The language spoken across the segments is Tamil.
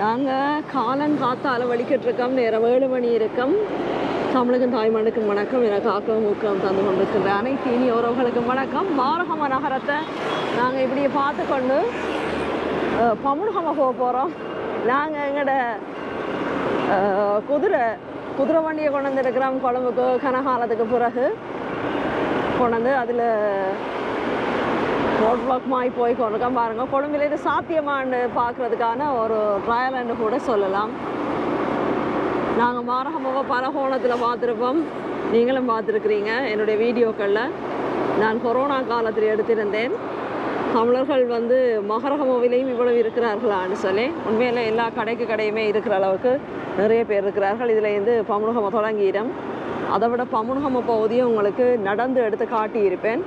நாங்கள் காலன் காத்தால வலிக்கிட்டு இருக்கோம். நேரம் 7 மணி இருக்கும். தமிழுக்கும் தாய்மண்ணுக்கும் வணக்கம். எனக்கு ஆக்கம் ஊக்கம் தந்து கொண்டிருக்கின்ற அனைத்து இனி உறவுகளுக்கும் வணக்கம். மாரகம நகரத்தை நாங்கள் இப்படியே பார்த்து கொண்டு பமுனுகம போக போகிறோம். நாங்கள் எங்களோட குதிரை வண்டியை கொண்டு வந்துருக்கிறோம். கொழம்புக்கு கனகாலத்துக்கு பிறகு கொண்டு வந்து அதில் ரோட் பிளாக் மாதிரி போய் கொண்டிருக்கோம். பாருங்கள், கொழும்பிலேருந்து சாத்தியமானு பார்க்குறதுக்கான ஒரு ட்ரையல்னு கூட சொல்லலாம். நாங்கள் மாரகமாவை பல கோணத்தில் பார்த்துருப்போம். நீங்களும் பார்த்துருக்குறீங்க என்னுடைய வீடியோக்களில். நான் கொரோனா காலத்தில் எடுத்திருந்தேன். தமிழர்கள் மகரகமோவிலையும் இவ்வளவு இருக்கிறார்களான்னு சொல்லி. உண்மையில் எல்லா கடையுமே இருக்கிற அளவுக்கு நிறைய பேர் இருக்கிறார்கள். இதில் பமுனுகம தொடங்கிடும். அதை விட பமுனுகம பகுதியும் உங்களுக்கு நடந்து எடுத்து காட்டியிருப்பேன்.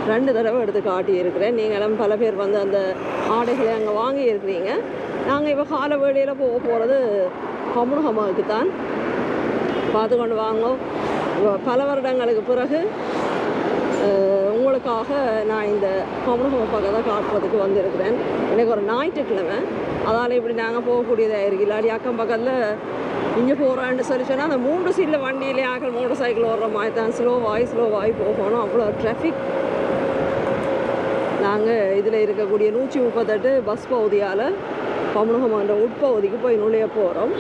2 தடவை எடுத்து காட்டியிருக்கிறேன். நீங்களும் பல பேர் அந்த ஆடைகளை அங்கே வாங்கி இருக்கிறீங்க. நாங்கள் இப்போ கால வேளையில் போகிறது பமுனுகமாவுக்கு தான். பார்த்து கொண்டு வாங்க. பல வருடங்களுக்கு பிறகு உங்களுக்காக நான் இந்த பமுனுகம பக்கம் தான் காட்டுறதுக்கு வந்திருக்கிறேன். எனக்கு ஒரு ஞாயிற்றுக்கிழமை, அதால் இப்படி நாங்கள் போகக்கூடியதாக இருக்குது. இல்லாடி அக்கம் பக்கத்தில் இங்கே போகிறான்னு சொல்லி சொன்னால் அந்த 3 சீட்டில் வண்டியிலே ஆக்கள் மோட்டர் சைக்கிள் ஓடுற மாதிரி தான் ஸ்லோவாகி போகணும். அவ்வளோ ட்ராஃபிக். நாங்கள் இதில் இருக்கக்கூடிய 138 பஸ் பகுதியால் பமுனுகமன்ற உட்பகுதிக்கு போய் நுழைய போகிறோம்.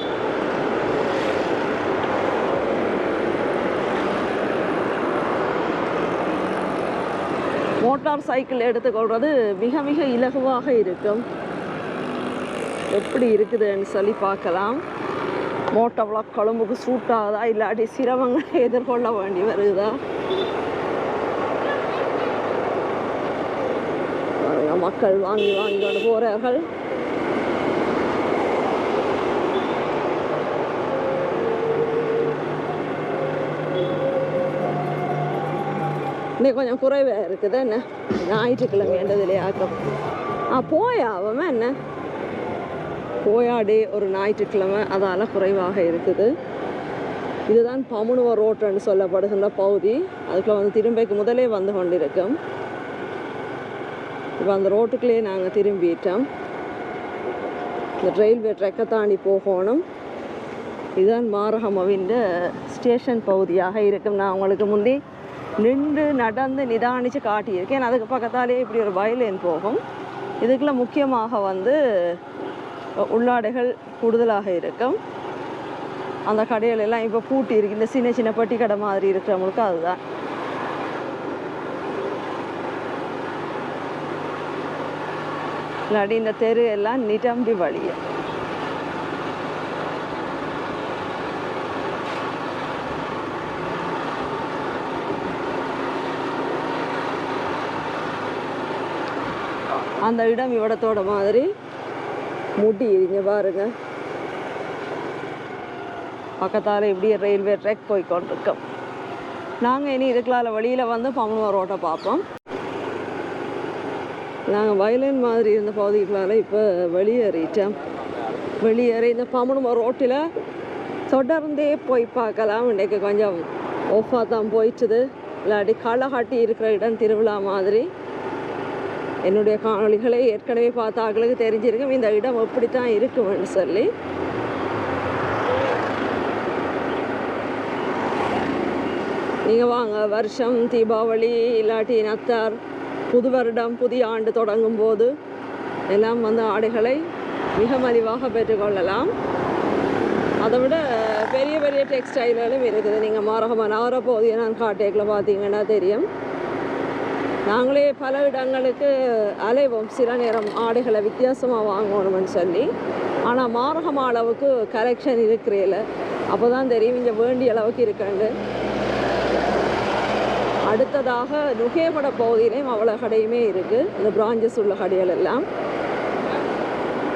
மோட்டார் சைக்கிள் எடுத்துக்கொள்வது மிக மிக இலகுவாக இருக்கும். எப்படி இருக்குதுன்னு சொல்லி பார்க்கலாம். மோட்டார் பிளாக் கொழும்புக்கு சூட் ஆகுதா இல்லாட்டி சிரமங்களை எதிர்கொள்ள வேண்டி வருதா? மக்கள் வாங்கி கொண்டு போகிறார்கள். இன்னைக்கு கொஞ்சம் குறைவாக இருக்குது. என்ன ஞாயிற்றுக்கிழமைன்றதுலே ஆக்கம் போயாவமே என்ன போயாடே ஒரு ஞாயிற்றுக்கிழமை, அதால் குறைவாக இருக்குது. இதுதான் பமுனுவ ரோட்டுன்னு சொல்லப்படுகின்ற பகுதி. அதுக்குள்ள திரும்பிக்கு முதலே வந்து கொண்டிருக்கோம். இப்போ அந்த ரோட்டுக்குள்ளேயே நாங்கள் திரும்பிட்டோம். இந்த ரயில்வே ட்ரெக்கை தாண்டி போகணும். இதுதான் மாரகமவின் ஸ்டேஷன் பகுதியாக இருக்கும். நான் உங்களுக்கு முந்தி நின்று நடந்து நிதானித்து காட்டியிருக்கேன். அதுக்கு பக்கத்தாலேயே இப்படி ஒரு வயலேன் போகும். இதுக்குள்ள முக்கியமாக உள்ளாடைகள் கூடுதலாக இருக்கும். அந்த கடைகள் எல்லாம் இப்போ பூட்டி இருக்கு. இந்த சின்ன சின்ன பட்டி கடை மாதிரி இருக்கிறவங்களுக்கு அதுதான். இல்லாட்டி இந்த தெரு எல்லாம் நிரம்பி வழியும். அந்த இடம் இவடத்தோட மாதிரி முடி இங்க பாருங்க. பக்கத்தால் இப்படியே ரயில்வே ட்ரெக் போய் கொண்டிருக்கோம். நாங்கள் இனி இதுக்குள்ள வழியில் பமுனுவ ரோட்டை பார்ப்போம். நாங்கள் வயலின் மாதிரி இருந்த பகுதிகளால் இப்போ வெளியேறிட்டோம். வெளியேறி இந்த பமுனுவ ரோட்டில் தொடர்ந்தே போய் பார்க்கலாம். இன்றைக்கு கொஞ்சம் ஓஃபாக தான் போயிட்டுது. இல்லாட்டி களை காட்டி இருக்கிற இடம் திருவிழா மாதிரி. என்னுடைய காணொலிகளை ஏற்கனவே பார்த்த ஆட்களுக்கு தெரிஞ்சிருக்கும் இந்த இடம் எப்படித்தான் இருக்கும்னு சொல்லி. நீங்கள் வாங்க. வருஷம் தீபாவளி இல்லாட்டி நத்தார், புது வருடம், புதிய ஆண்டு தொடங்கும் போது எல்லாம் ஆடைகளை மிக மலிவாக பெற்றுக்கொள்ளலாம். அதை விட பெரிய பெரிய டெக்ஸ்டைல்களும் இருக்குது. நீங்கள் மாரகம நகர பகுதியை நான் காட்டேக்கில் பார்த்தீங்கன்னா தெரியும். நாங்களே பல இடங்களுக்கு அலைவோம் சில நேரம் ஆடைகளை வித்தியாசமாக வாங்கணும்னு சொல்லி. ஆனால் மாரகம அளவுக்கு கலெக்ஷன் இருக்கிறேல அப்போ தான் தெரியும் இங்கே வேண்டிய அளவுக்கு இருக்காண்டு. அடுத்ததாக நுகேபட பகுதியிலையும் அவ்வளோ கடையுமே இருக்குது. இந்த பிரான்ச்சஸ் உள்ள கடைகள் எல்லாம்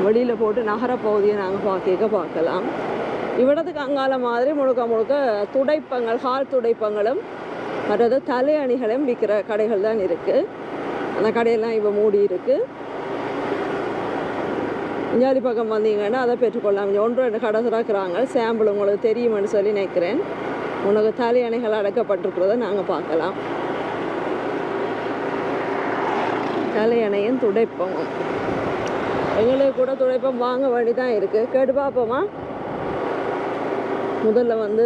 வெளியில் போட்டு நகர பகுதியை நாங்கள் பார்க்கலாம். இவ்விடத்துக்கு அங்கால மாதிரி முழுக்க துடைப்பங்கள், கால் துடைப்பங்களும் மற்றது தலை அணிகளையும் விற்கிற கடைகள் தான் இருக்குது. அந்த கடையெல்லாம் இப்போ மூடி இருக்குது. இஞ்சாலி பக்கம் வந்தீங்கன்னா அதை பெற்றுக்கொள்ளலாம். 1-2 கடை திறக்கிறாங்க. சாம்பிள் உங்களுக்கு தெரியுமென்னு சொல்லி நினைக்கிறேன். உனக்கு தலை அணைகள் அடைக்கப்பட்டிருக்கிறத நாங்கள் பார்க்கலாம். தலை அணையும் துடைப்பமும் எங்களுக்கு கூட துடைப்பம் வாங்க வேண்டி தான் இருக்குது. கேட்டு பார்ப்போமா? முதல்ல வந்து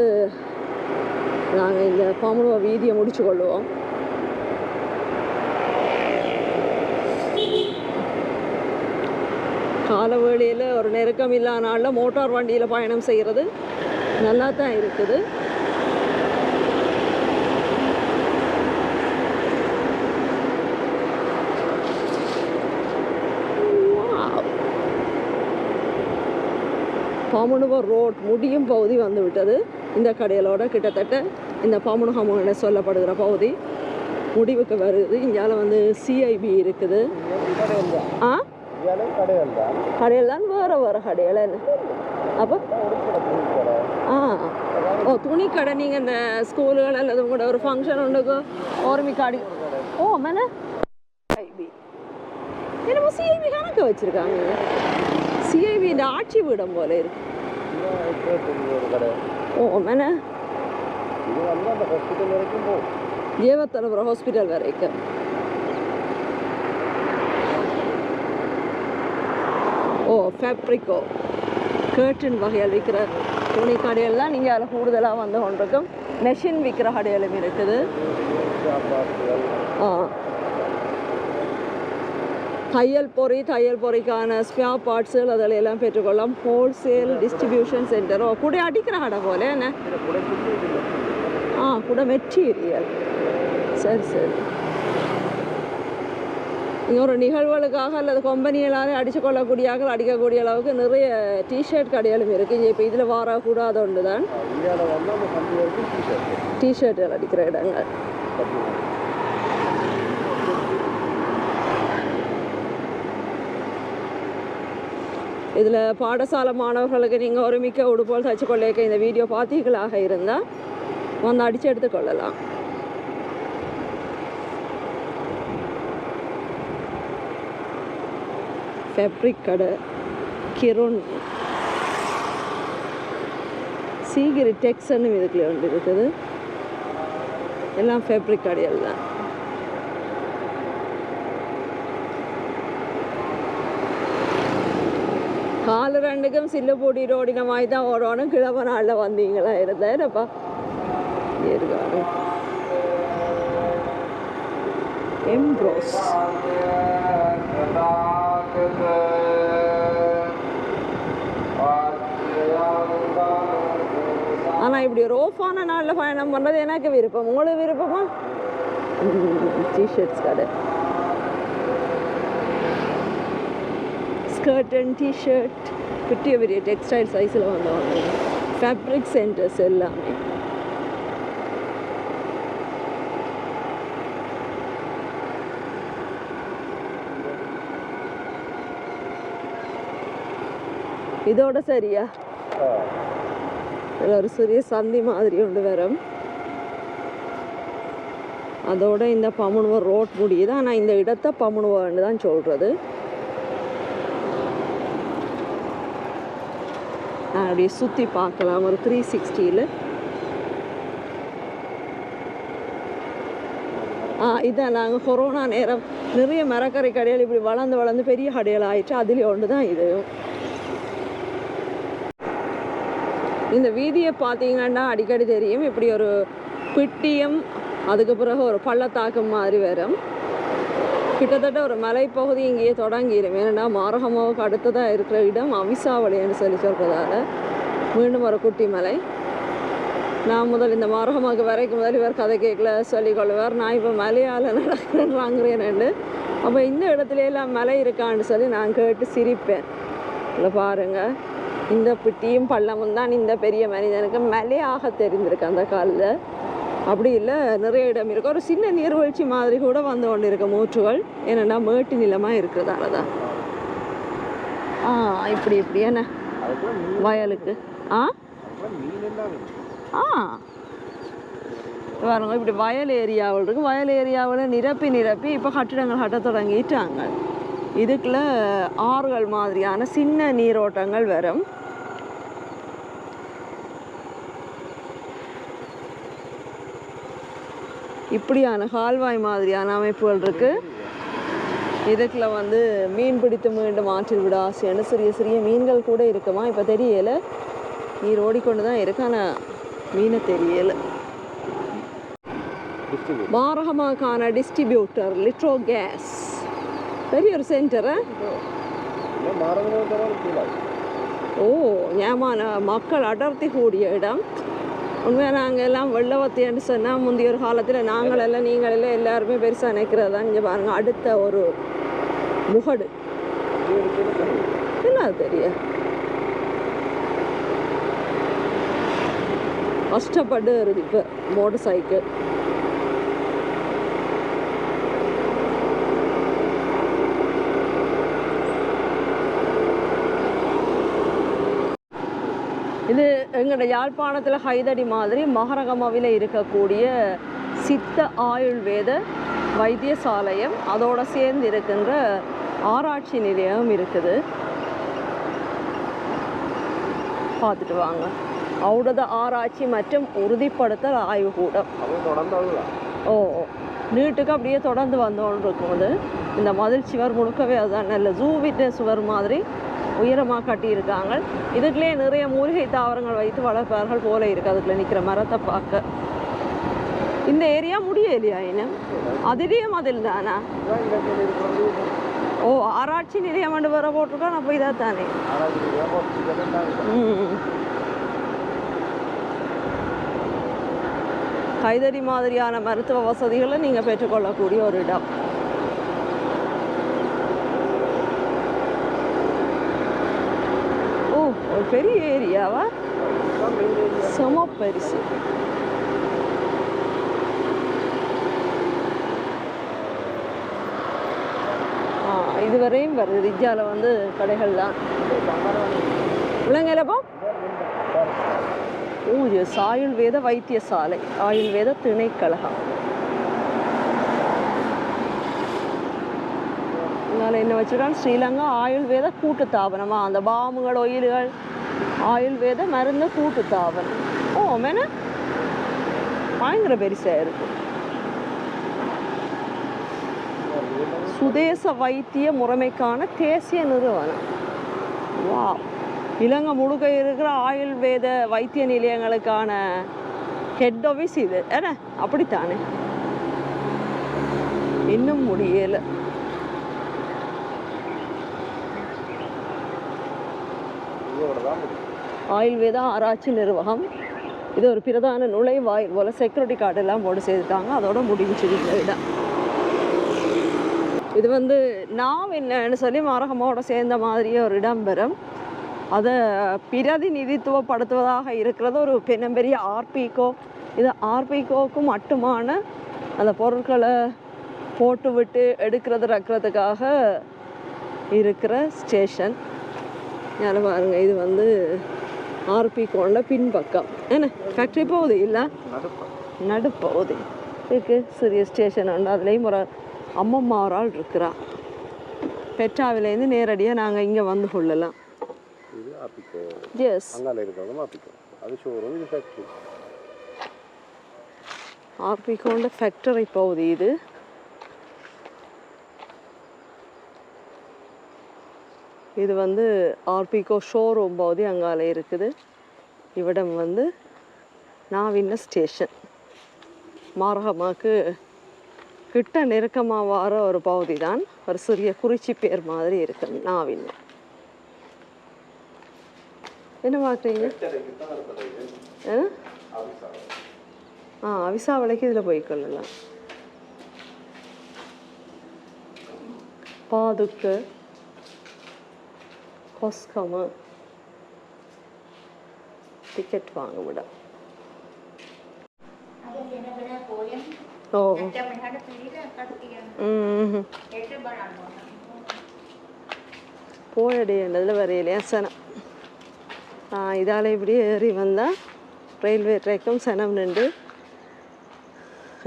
நாங்கள் இந்த பாமுனுவ வீதியை முடிச்சு கொள்ளுவோம். கால வேளையில் ஒரு நெருக்கம் இல்லாத நாளில் மோட்டார் வண்டியில் பயணம் செய்கிறது நல்லா தான் இருக்குது. பாமுனுவ ரோட் முடியும் பகுதி வந்து விட்டது. இந்த கடையிலோட கிட்டத்தட்ட இந்த பாமுனுகமுன சொல்லப்படுகிற பகுதி முடிவுக்கு வருது. இங்கால வந்து சிஐபி இருக்குது. கடையில் தான் வேறு கடையில் அப்போ ஓ துணி கடை. நீங்கள் இந்த ஸ்கூலுகள் அல்லது கூட ஒரு ஃபங்க்ஷன் ஒன்றுக்கு ஓர்மிக்காடி ஓ மேலே சிஐபி என்னமோ சிஐபி கணக்கு வச்சுருக்காங்க. சிஐபி இந்த ஆட்சி வீடம் போல இருக்கு. ஓ மேலே ஜேவத்தலபுரம் ஹாஸ்பிட்டல் வரைக்கும். ஓ ஃபேப்ரிக்கோ கேர்டன் வகையில் விற்கிற துணி கடையில் தான் நீங்கள் அதில் கூடுதலாக வந்து கொண்டிருக்கும். மெஷின் விற்கிற கடையிலும் இருக்குது. தையல் பொறிக்கான ஸ்பியர் பார்ட்ஸுகள் அதில் எல்லாம் பெற்றுக்கொள்ளலாம். Wholesale distribution centre. ஓ கூட அடிக்கிற கடை போல என்ன? கூட மெட்டீரியல். சரி இங்கே ஒரு நிகழ்வுகளுக்காக அல்லது கம்பெனிகளால் அடித்துக்கொள்ளக்கூடியாக அடிக்கக்கூடிய அளவுக்கு நிறைய டிஷர்ட் கடைகளும் இருக்குது. இப்போ இதில் வரக்கூடாத ஒன்று தான் டிஷர்ட்டுகள் அடிக்கிற இடங்கள். இதில் பாடசாலை மாணவர்களுக்கு நீங்கள் ஒரு மிக்க உடுப்போல் தச்சு கொள்ளைக்க இந்த வீடியோ பார்த்தீங்களாக இருந்தால் வந்து அடித்து எடுத்துக்கொள்ளலாம். ஃபேப்ரிக் கடை கிரோன் சீகிரி டெக்ஸ்ன்னு இதுக்குள்ளே ஒன்று இருக்குது. எல்லாம் ஃபேப்ரிக் கடைகள் தான். கால ரெண்டுக்கும் சில்லப்பூடி ரோடின மாதிரி தான் ஓடணும். கிழவ நாளில் வந்தீங்களா இருந்தேன்ப்பா இருக்காரு எம்ப்ரோஸ். ஆனால் இப்படி ஒரு ஓஃபான நாளில் பயணம் பண்ணுறது எனக்கு விருப்பம். உங்களுக்கு விருப்பமா? டிஷர்ட்ஸ் கடை ஸ்கர்ட் அண்ட் டிஷர்ட் பெரிய டெக்ஸ்டைல் சைஸில் வந்தவங்க. ஃபேப்ரிக் சென்டர்ஸ் எல்லாமே. இதோட சரியா இதில் ஒரு சிறிய சந்தி மாதிரி ஒன்று வரும். அதோட இந்த பமுனுவ ரோட் முடியுது. ஆனால் இந்த இடத்தை பமுனுவான்னு தான் சொல்கிறது. அப்படியே சுற்றி பார்க்கலாம் ஒரு 360. இதான் நாங்கள் கொரோனா நேரம் நிறைய மரக்கரை கடைகள் இப்படி வளர்ந்து பெரிய கடைகள் ஆயிடுச்சு. அதுலேயே ஒன்று தான் இது. இந்த வீதியை பார்த்தீங்கன்னா அடிக்கடி தெரியும். இப்படி ஒரு பிட்டியம் அதுக்கு பிறகு ஒரு பள்ளத்தாக்கம் மாதிரி வரும். கிட்டத்தட்ட ஒரு மலைப்பகுதி இங்கேயே தொடங்கிடும். ஏன்னா மாரகமாவுக்கு அடுத்ததாக இருக்கிற இடம் அவிசாவளின்னு சொல்லி சொல்கிறதால மீண்டும் ஒரு குட்டி மலை. நான் இந்த மாரகமாவுக்கு வரைக்கும் முதல் இவர் கதை கேட்கல சொல்லிக்கொள்வார். நான் இப்போ மலையால் நடக்கிறேன்னு. அப்போ இந்த இடத்துல எல்லாம் மலை இருக்கான்னு சொல்லி நான் கேட்டு சிரிப்பேன். இல்லை பாருங்கள், இந்த பிட்டியும் பள்ளமும் தான் இந்த பெரிய மனிதனுக்கு மலையாக தெரிந்திருக்கு அந்த காலில். அப்படி இல்லை, நிறைய இடம் இருக்குது. ஒரு சின்ன நீர்வீழ்ச்சி மாதிரி கூட வந்து கொண்டு இருக்க மூச்சுகள். ஏன்னா மேட்டு நிலமாக இருக்கிறதால தான். இப்படி என்ன வயலுக்கு பாருங்க, இப்படி வயல் ஏரியாவில் இருக்குது. வயல் ஏரியாவில் நிரப்பி இப்போ கட்டிடங்கள் கட்ட தொடங்கிட்டாங்க. இதுக்குள்ள ஆறுகள் மாதிரியான சின்ன நீரோட்டங்கள் வரும். இப்படியான கால்வாய் மாதிரியான அமைப்புகள் இருக்குது. இதுக்குள்ள வந்து மீன் பிடித்து மீண்டும் ஆற்றில் விட ஆசையான சிறிய சிறிய மீன்கள் கூட இருக்குமா இப்போ தெரியலை. நீர் ஓடிக்கொண்டு தான் இருக்கு, ஆனால் மீனை தெரியலை. மாரகமாக்கான டிஸ்ட்ரிபியூட்டர் லிட்ரோ கேஸ் பெரிய ஒரு சென்டரு. ஓ ஞாபக மக்கள் அடர்த்தி கூடிய இடம். உண்மையாக நாங்கள் எல்லாம் வெள்ளவத்தின்னு சொன்னால் முந்தைய ஒரு காலத்தில் நாங்கள் எல்லாம் நீங்கள் எல்லாம் எல்லாருமே பெருசாக நினைக்கிறது தான். இங்கே பாருங்கள், அடுத்த ஒரு முகடு என்ன தெரிய கஷ்டப்பட்டு இருக்குது இப்போ மோட்டர் சைக்கிள். இது எங்களோட யாழ்ப்பாணத்தில் ஹைதடி மாதிரி மகரகமாவில் இருக்கக்கூடிய சித்த ஆயுர்வேத வைத்தியசாலையும் அதோடு சேர்ந்து இருக்கின்ற ஆராய்ச்சி நிலையம் இருக்குது. பார்த்துட்டு வாங்க. ஔடத ஆராய்ச்சி மற்றும் உறுதிப்படுத்தல் ஆய்வுக்கூடம். ஓ நீட்டுக்கு அப்படியே தொடர்ந்து வந்தோன்னு இருக்கும்போது இந்த மதில் சுவர் முழுக்கவே அதுதான் நல்ல ஜூ விட்ட சுவர் மாதிரி உயரமாக கட்டியிருக்காங்க. இதுக்குள்ளே நிறைய மூலிகை தாவரங்கள் வைத்து வளர்ப்பார்கள் போல இருக்குது. அதுக்குள்ளே நிற்கிற மரத்தை பார்க்க இந்த ஏரியா முடியலையா இன்னும்? அதுலேயும் மதில் தானா? ஓ ஆராய்ச்சி நிலையம் வந்து வர போட்டிருக்கோம். அப்போ இதாக தானே. கைதறி மாதிரியான மருத்துவ வசதிகளை நீங்கள் பெற்றுக்கொள்ளக்கூடிய ஒரு இடம். ஓ ஒரு பெரிய ஏரியாவா? செம பெருசு. இதுவரையும் வருது. இஜ்ஜால வந்து கடைகள் தான் விலங்கலப்போ. ஓ எஸ் ஆயுர்வேத வைத்தியசாலை, ஆயுர்வேத திணைக்கழகம். இதனால் என்ன வச்சுருக்காங்க? ஸ்ரீலங்கா ஆயுர்வேத கூட்டுத்தாபனமா, அந்த பாமுகள் ஒயில்கள் ஆயுர்வேத மருந்து கூட்டுத்தாபனம். ஓ மேன பயங்கர பெருசாக இருக்கு. சுதேச வைத்திய முறைமைக்கான தேசிய நிறுவனம். வா இலங்கை முழுக்க இருக்கிற ஆயுர்வேத வைத்திய நிலையங்களுக்கான ஹெட் ஆஃபீஸ் இது என்ன? அப்படித்தானே? இன்னும் முடியலை. ஆயுர்வேத ஆராய்ச்சி நிர்வாகம். இது ஒரு பிரதான நுழைவாயில் போல செக்யூரிட்டி கார்டு எல்லாம் போட்டு செய்துட்டாங்க. அதோட முடிஞ்சு இடம். இது வந்து நாம் என்னன்னு சொல்லி மரகமோட சேர்ந்த மாதிரியே ஒரு இடம் பெறும். அதை பிரதிநிதித்துவப்படுத்துவதாக இருக்கிறது ஒரு பெரிய ஆர்பிகோ. இது ஆர்பிகோவுக்கு மட்டுமான அந்த பொருட்களை போட்டு விட்டு எடுக்கிறது ரக்கிறதுக்காக இருக்கிற ஸ்டேஷன். யாரை பாருங்க, இது வந்து ஆர்பிகோட பின்பக்கம். என்ன ஃபேக்ட்ரி போகுது இல்லை, நடுப்பகுதி இருக்கு. சிறிய ஸ்டேஷன் உண்டு. அதுலேயும் ஒரு அம்மம்மாரால் இருக்கிறா. பெட்ராவிலேருந்து நேரடியாக நாங்கள் இங்கே வந்து கொள்ளலாம். எஸ் ஆர்பிகோட ஃபேக்டரி போகுது. இது இது வந்து ஆர்பிகோ ஷோரூம் பகுதி அங்கால இருக்குது. இவ்விடம் வந்து நாவின்ன ஸ்டேஷன். மாரகமாக்கு கிட்ட நெருக்கமாக வர ஒரு பகுதி தான். ஒரு சிறிய குறிச்சி பேர் மாதிரி இருக்கு நாவின். என்ன பார்க்குறீங்க? அவிசாவளைக்கு இதில் போய்க்கொள்ளலாம். பாதுக்கு கொஸ்கம டிக்கெட் வாங்க விட. ஓ போயடின்றதில் வரையிலையா சனம். இதால் இப்படி ஏறி வந்தால் ரயில்வே ட்ராக்கும் சனம் நின்று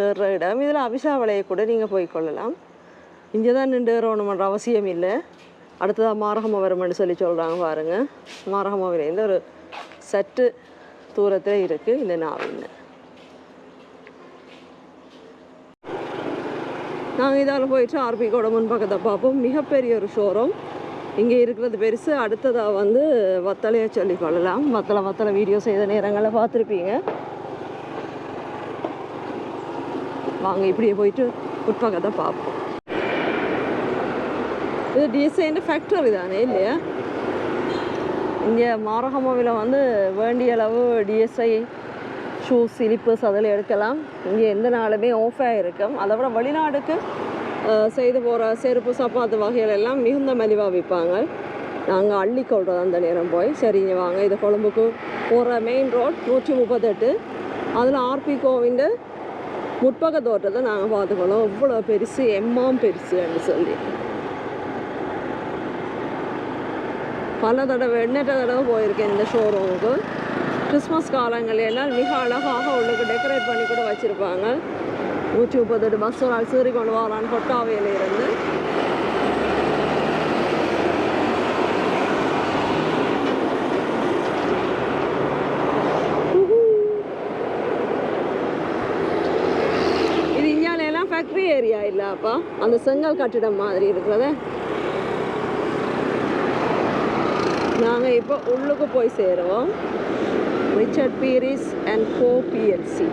ஏறுற இடம். இதில் அபிசாவளையை கூட நீங்கள் போய்க்கொள்ளலாம். இங்கே தான் நின்று ஏறணுமன்ற அவசியம் இல்லை. அடுத்ததாக மாரகம வரும்னு சொல்லி சொல்கிறாங்க பாருங்கள். மாரகமாவிலேருந்து ஒரு சற்று தூரத்தில் இருக்குது இந்த நாவின். நாங்கள் இதால் போயிட்டு ஆர்பிக்கோட முன்பக்கத்தை பார்ப்போம். மிகப்பெரிய ஒரு ஷோரூம் இங்கே இருக்கிறது பெருசு. அடுத்ததாக வந்து வத்தலையை சொல்லிக்கொள்ளலாம். வத்தலை வீடியோ செய்த நேரங்களில் பார்த்துருப்பீங்க. வாங்க இப்படியே போயிட்டு முற்பக்கத்தை பார்ப்போம். இது டிஎஸ்ஐ ஃபேக்டரி தானே இல்லையா? இங்கே மாரகமாவில் வந்து வேண்டிய அளவு டிஎஸ்ஐ ஷூஸ் ஸ்லிப்பர்ஸ் அதில் எடுக்கலாம். இங்கே எந்த நாளுமே ஆஃபாக இருக்கும். அதை விட வெளிநாடுக்கு செய்து போகிற செருப்பு சப்பாத்து வகைகள் எல்லாம் மிகுந்த மலிவாக விற்பாங்க. நாங்கள் அள்ளிக்கொள்கிறோம் அந்த நேரம் போய். சரிங்க வாங்க, இது கொழும்புக்கு போகிற மெயின் ரோட் 138. அதில் ஆர்பிகோவின் முற்பக்க தோட்டத்தை நாங்கள் பார்த்துக்கணும். இவ்வளோ பெருசு, எம்மாம் பெருசுன்னு சொல்லி பல தடவை எண்ணற்ற தடவை போயிருக்கேன் இந்த ஷோரூமுக்கு. கிறிஸ்மஸ் காலங்கள் எல்லாம் மிக அழகாக உள்ளுக்கு டெக்கரேட் பண்ணி கூட வச்சுருப்பாங்க. 138 பஸ் ஒரு ஆள் சீறி கொண்டு வரான் கொட்டாவையிலிருந்து. இது இந்தியாவிலாம் ஃபேக்ட்ரி ஏரியா இல்லைப்பா, அந்த செங்கல் கட்டிடம் மாதிரி இருக்கிறத. நாங்கள் இப்போ உள்ளுக்கு போய் சேருவோம். Richard Peiris and co PLC.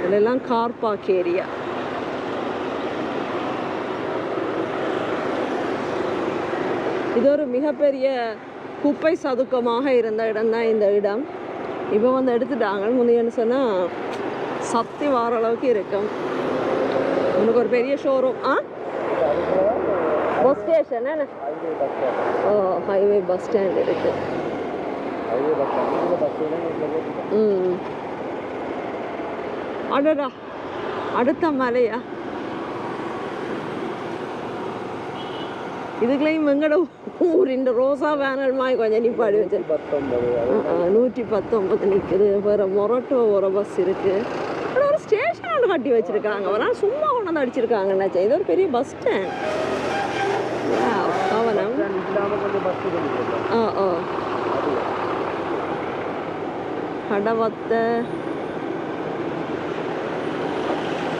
இதெல்லாம் கார் பார்க் ஏரியா. இது ஒரு மிகப்பெரிய குப்பை சதுக்கமாக இருந்த இடம் தான் இந்த இடம். இப்போ வந்து எடுத்துட்டாங்க. முந்தையன்னு சொன்னால் சக்தி வார அளவுக்கு இருக்கும். உனக்கு ஒரு பெரிய showroom. Bus station. Oh, highway bus stand இருக்கு. அடடா, அடுத்த மலையா? இதுக்குள்ளேயும் எங்கட ஊர் இந்த ரோசா வேனல் மாதிரி கொஞ்சம் நிப்பாடி வச்சு 119 நிற்குது. வேறு மொரட்டோ ஒரு பஸ் இருக்குது. ஒரு ஸ்டேஷன் ஒன்று கட்டி வச்சுருக்காங்க. ஆனால் சும்மா கொண்டு வந்து அடிச்சிருக்காங்கன்னாச்சா. இது ஒரு பெரிய பஸ் ஸ்டாண்ட். கவனம். கடவத்தை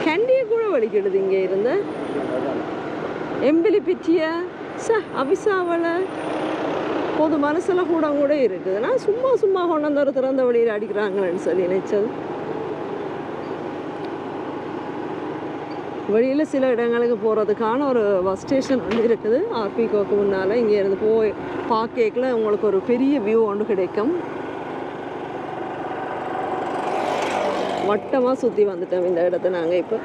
கேண்டியை கூட வலிக்கிடுது இங்கே இருந்து. எம்பிலி பிச்சிய அபிசாவல பொது மனசுல கூட இருக்குதுன்னா சும்மா கொண்டு வந்து ஒரு திறந்த வழியில் அடிக்கிறாங்கன்னு சொல்லி நினைச்சது. வெளியில் சில இடங்களுக்கு போகிறதுக்கான ஒரு பஸ் ஸ்டேஷன் வந்து இருக்குது ஆர்பிகோக்கு முன்னால். இங்கே இருந்து போய் பார்க்கல உங்களுக்கு ஒரு பெரிய வியூ ஒன்று கிடைக்கும். வட்டமாக சுற்றி வந்துட்டோம் இந்த இடத்த. நாங்கள் இப்போ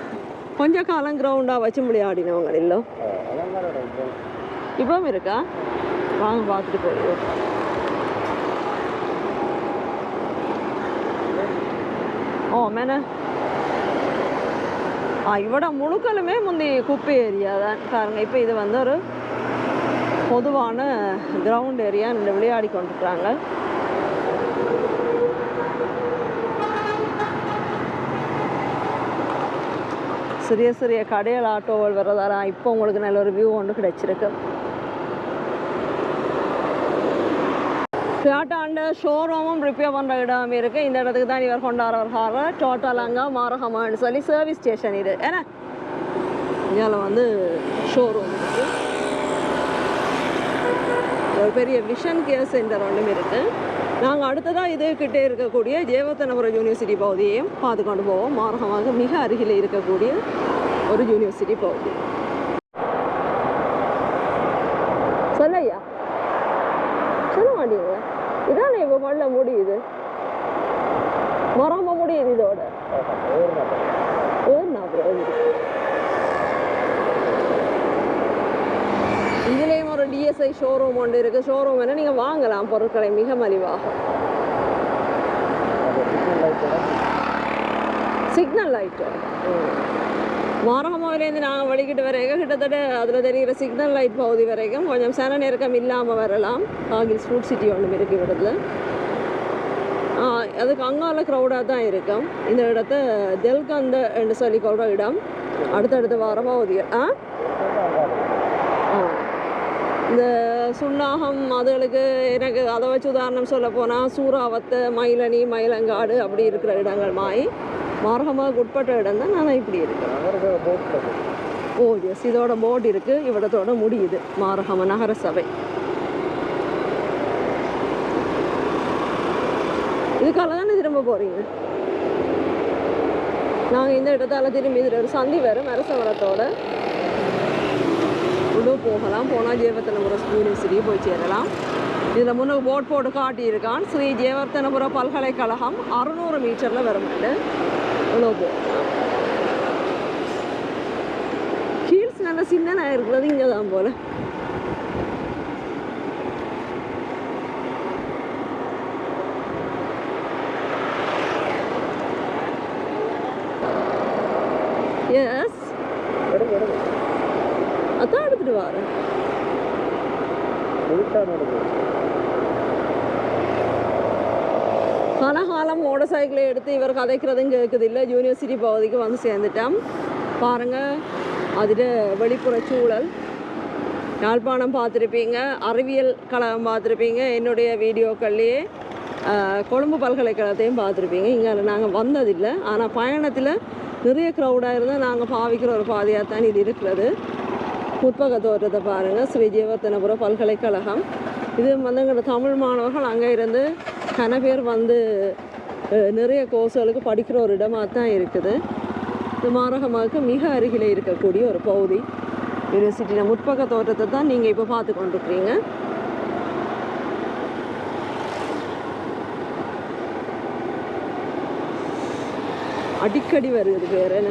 கொஞ்சம் காலம் கிரவுண்டாக வச்சு விளையாடினவங்க இல்லை. இப்பவும் இருக்கா? வாங்க பார்த்துட்டு போயிடுவோம். ஓ மேன இவட முழுக்களுமே முந்தி குப்பை ஏரியா தான் பாருங்க. இப்போ இது வந்து ஒரு பொதுவான கிரவுண்ட் ஏரியா. இந்த விளையாடி கொண்டுருக்குறாங்க. சிறிய சிறிய கடைகள் ஆட்டோவில் வர்றதாரா. இப்போ உங்களுக்கு நல்ல ஒரு வியூ ஒன்று கிடைச்சிருக்கு. டாட்டாண்ட ஷோரூமும் ரிப்பேர் பண்ணுற இடம் இருக்குது. இந்த இடத்துக்கு தான் இவர் கொண்டாடுற டோட்டலாங்க மாரகமான்னு சொல்லி சர்வீஸ் ஸ்டேஷன் இது. ஏன்னா இதில் வந்து ஷோரூம் இருக்குது. ஒரு பெரிய விஷன் கேர் சென்டர் ஒன்றும் இருக்குது. நாங்கள் அடுத்ததாக இதுக்கிட்டே இருக்கக்கூடிய ஜேவர்த்தனபுரம் யூனிவர்சிட்டி பகுதியையும் பார்த்து கொண்டு போவோம். மாரகமாக மிக அருகில் இருக்கக்கூடிய ஒரு யூனிவர்சிட்டி பகுதி. சொல்லையா சொல்ல மாட்டீங்க. இதானே இப்போ பண்ண முடியுது, மரமாக முடியுது. இதோட இதுலேயும் ஒரு டிஎஸ்ஐ ஷோரூம் ஒன்று இருக்குது. ஷோரூம் என்ன நீங்கள் வாங்கலாம் பொருட்களை மிக மலிவாக. சிக்னல் லைட்டு மாரகமாவிலேருந்து நாங்கள் வழிகிட்டு வரைக்கும் கிட்டத்தட்ட அதில் தெரிகிற சிக்னல் லைட் பகுதி வரைக்கும் கொஞ்சம் சன நெருக்கம் இல்லாமல் வரலாம். காகில் ஃபுட் சிட்டி ஒன்று இருக்குது இடத்துல. அதுக்கு அங்கால க்ரௌடாக தான் இருக்கும். இந்த இடத்த தெல்கந்த என்று சொல்லிக்கொள்கிற இடம் அடுத்தடுத்து வர பகுதிகள். இந்த சுண்ணாகம் அதுகளுக்கு எனக்கு அதை வச்சு உதாரணம் சொல்ல போனால் சூறாவத்தை, மயிலணி, மயிலங்காடு அப்படி இருக்கிற இடங்கள் மாய் மார்கமாக உட்பட்ட இடம் தான். நான் இப்படி இருக்கேன். ஓ எஸ், இதோட போர்டு இருக்குது. இவ்விடத்தோட முடியுது மார்கம நகரசபை. இதுக்காக தானே திரும்ப போகிறீங்க? நாங்கள் இந்த இடத்தால திரும்பி இதில் ஒரு சந்தி வரும் அரசவரத்தோட உள்ளே போகலாம். போனால் ஜெயவர்த்தனபுரம் யூனிவர்சிட்டி போய் சேரலாம். இதில் முன்னுக்கு போட் போட்டு காட்டியிருக்கான். ஸ்ரீ ஜெயவர்த்தனபுர பல்கலைக்கழகம் 600 மீட்டரில் வருமாட்டு உள்ளே போகலாம். ஹீல்ஸ் நல்ல சின்ன இருக்கிறது இங்கே தான் போல். எஸ், அதான் எடுத்துட்டு வரேன். கனகாலம் மோட்டர் சைக்கிளை எடுத்து இவர் கதைக்கிறதும் கேட்குது இல்லை. யூனிவர்சிட்டி பகுதிக்கு வந்து சேர்ந்துட்டோம். பாருங்கள், அதில் வெளிப்புற சூழல். யாழ்ப்பாணம் பார்த்துருப்பீங்க, அறிவியல் கழகம் பார்த்துருப்பீங்க, என்னுடைய வீடியோக்கள்லேயே கொழும்பு பல்கலைக்கழகத்தையும் பார்த்துருப்பீங்க. இங்கே நாங்கள் வந்ததில்லை, ஆனால் பயணத்தில் நிறைய க்ரௌடாக இருந்தால் நாங்கள் பாவிக்கிற ஒரு பாதையாக தான் இது இருக்கிறது. முற்பக தோற்றத்தை பாருங்கள், ஸ்ரீ ஜெயவர்த்தனபுர பல்கலைக்கழகம். இது வந்து எங்களோட தமிழ் மாணவர்கள் அங்கே இருந்து கன பேர் வந்து நிறைய கோர்ஸ்களுக்கு படிக்கிற ஒரு இடமாக தான் இருக்குது. இது மாரகமாவுக்கு மிக அருகில் இருக்கக்கூடிய ஒரு பகுதி. யூனிவர்சிட்டியில் முற்பக தோற்றத்தை தான் நீங்கள் இப்போ பார்த்து கொண்டிருக்கிறீங்க. அடிக்கடி வருது பேர் என்ன,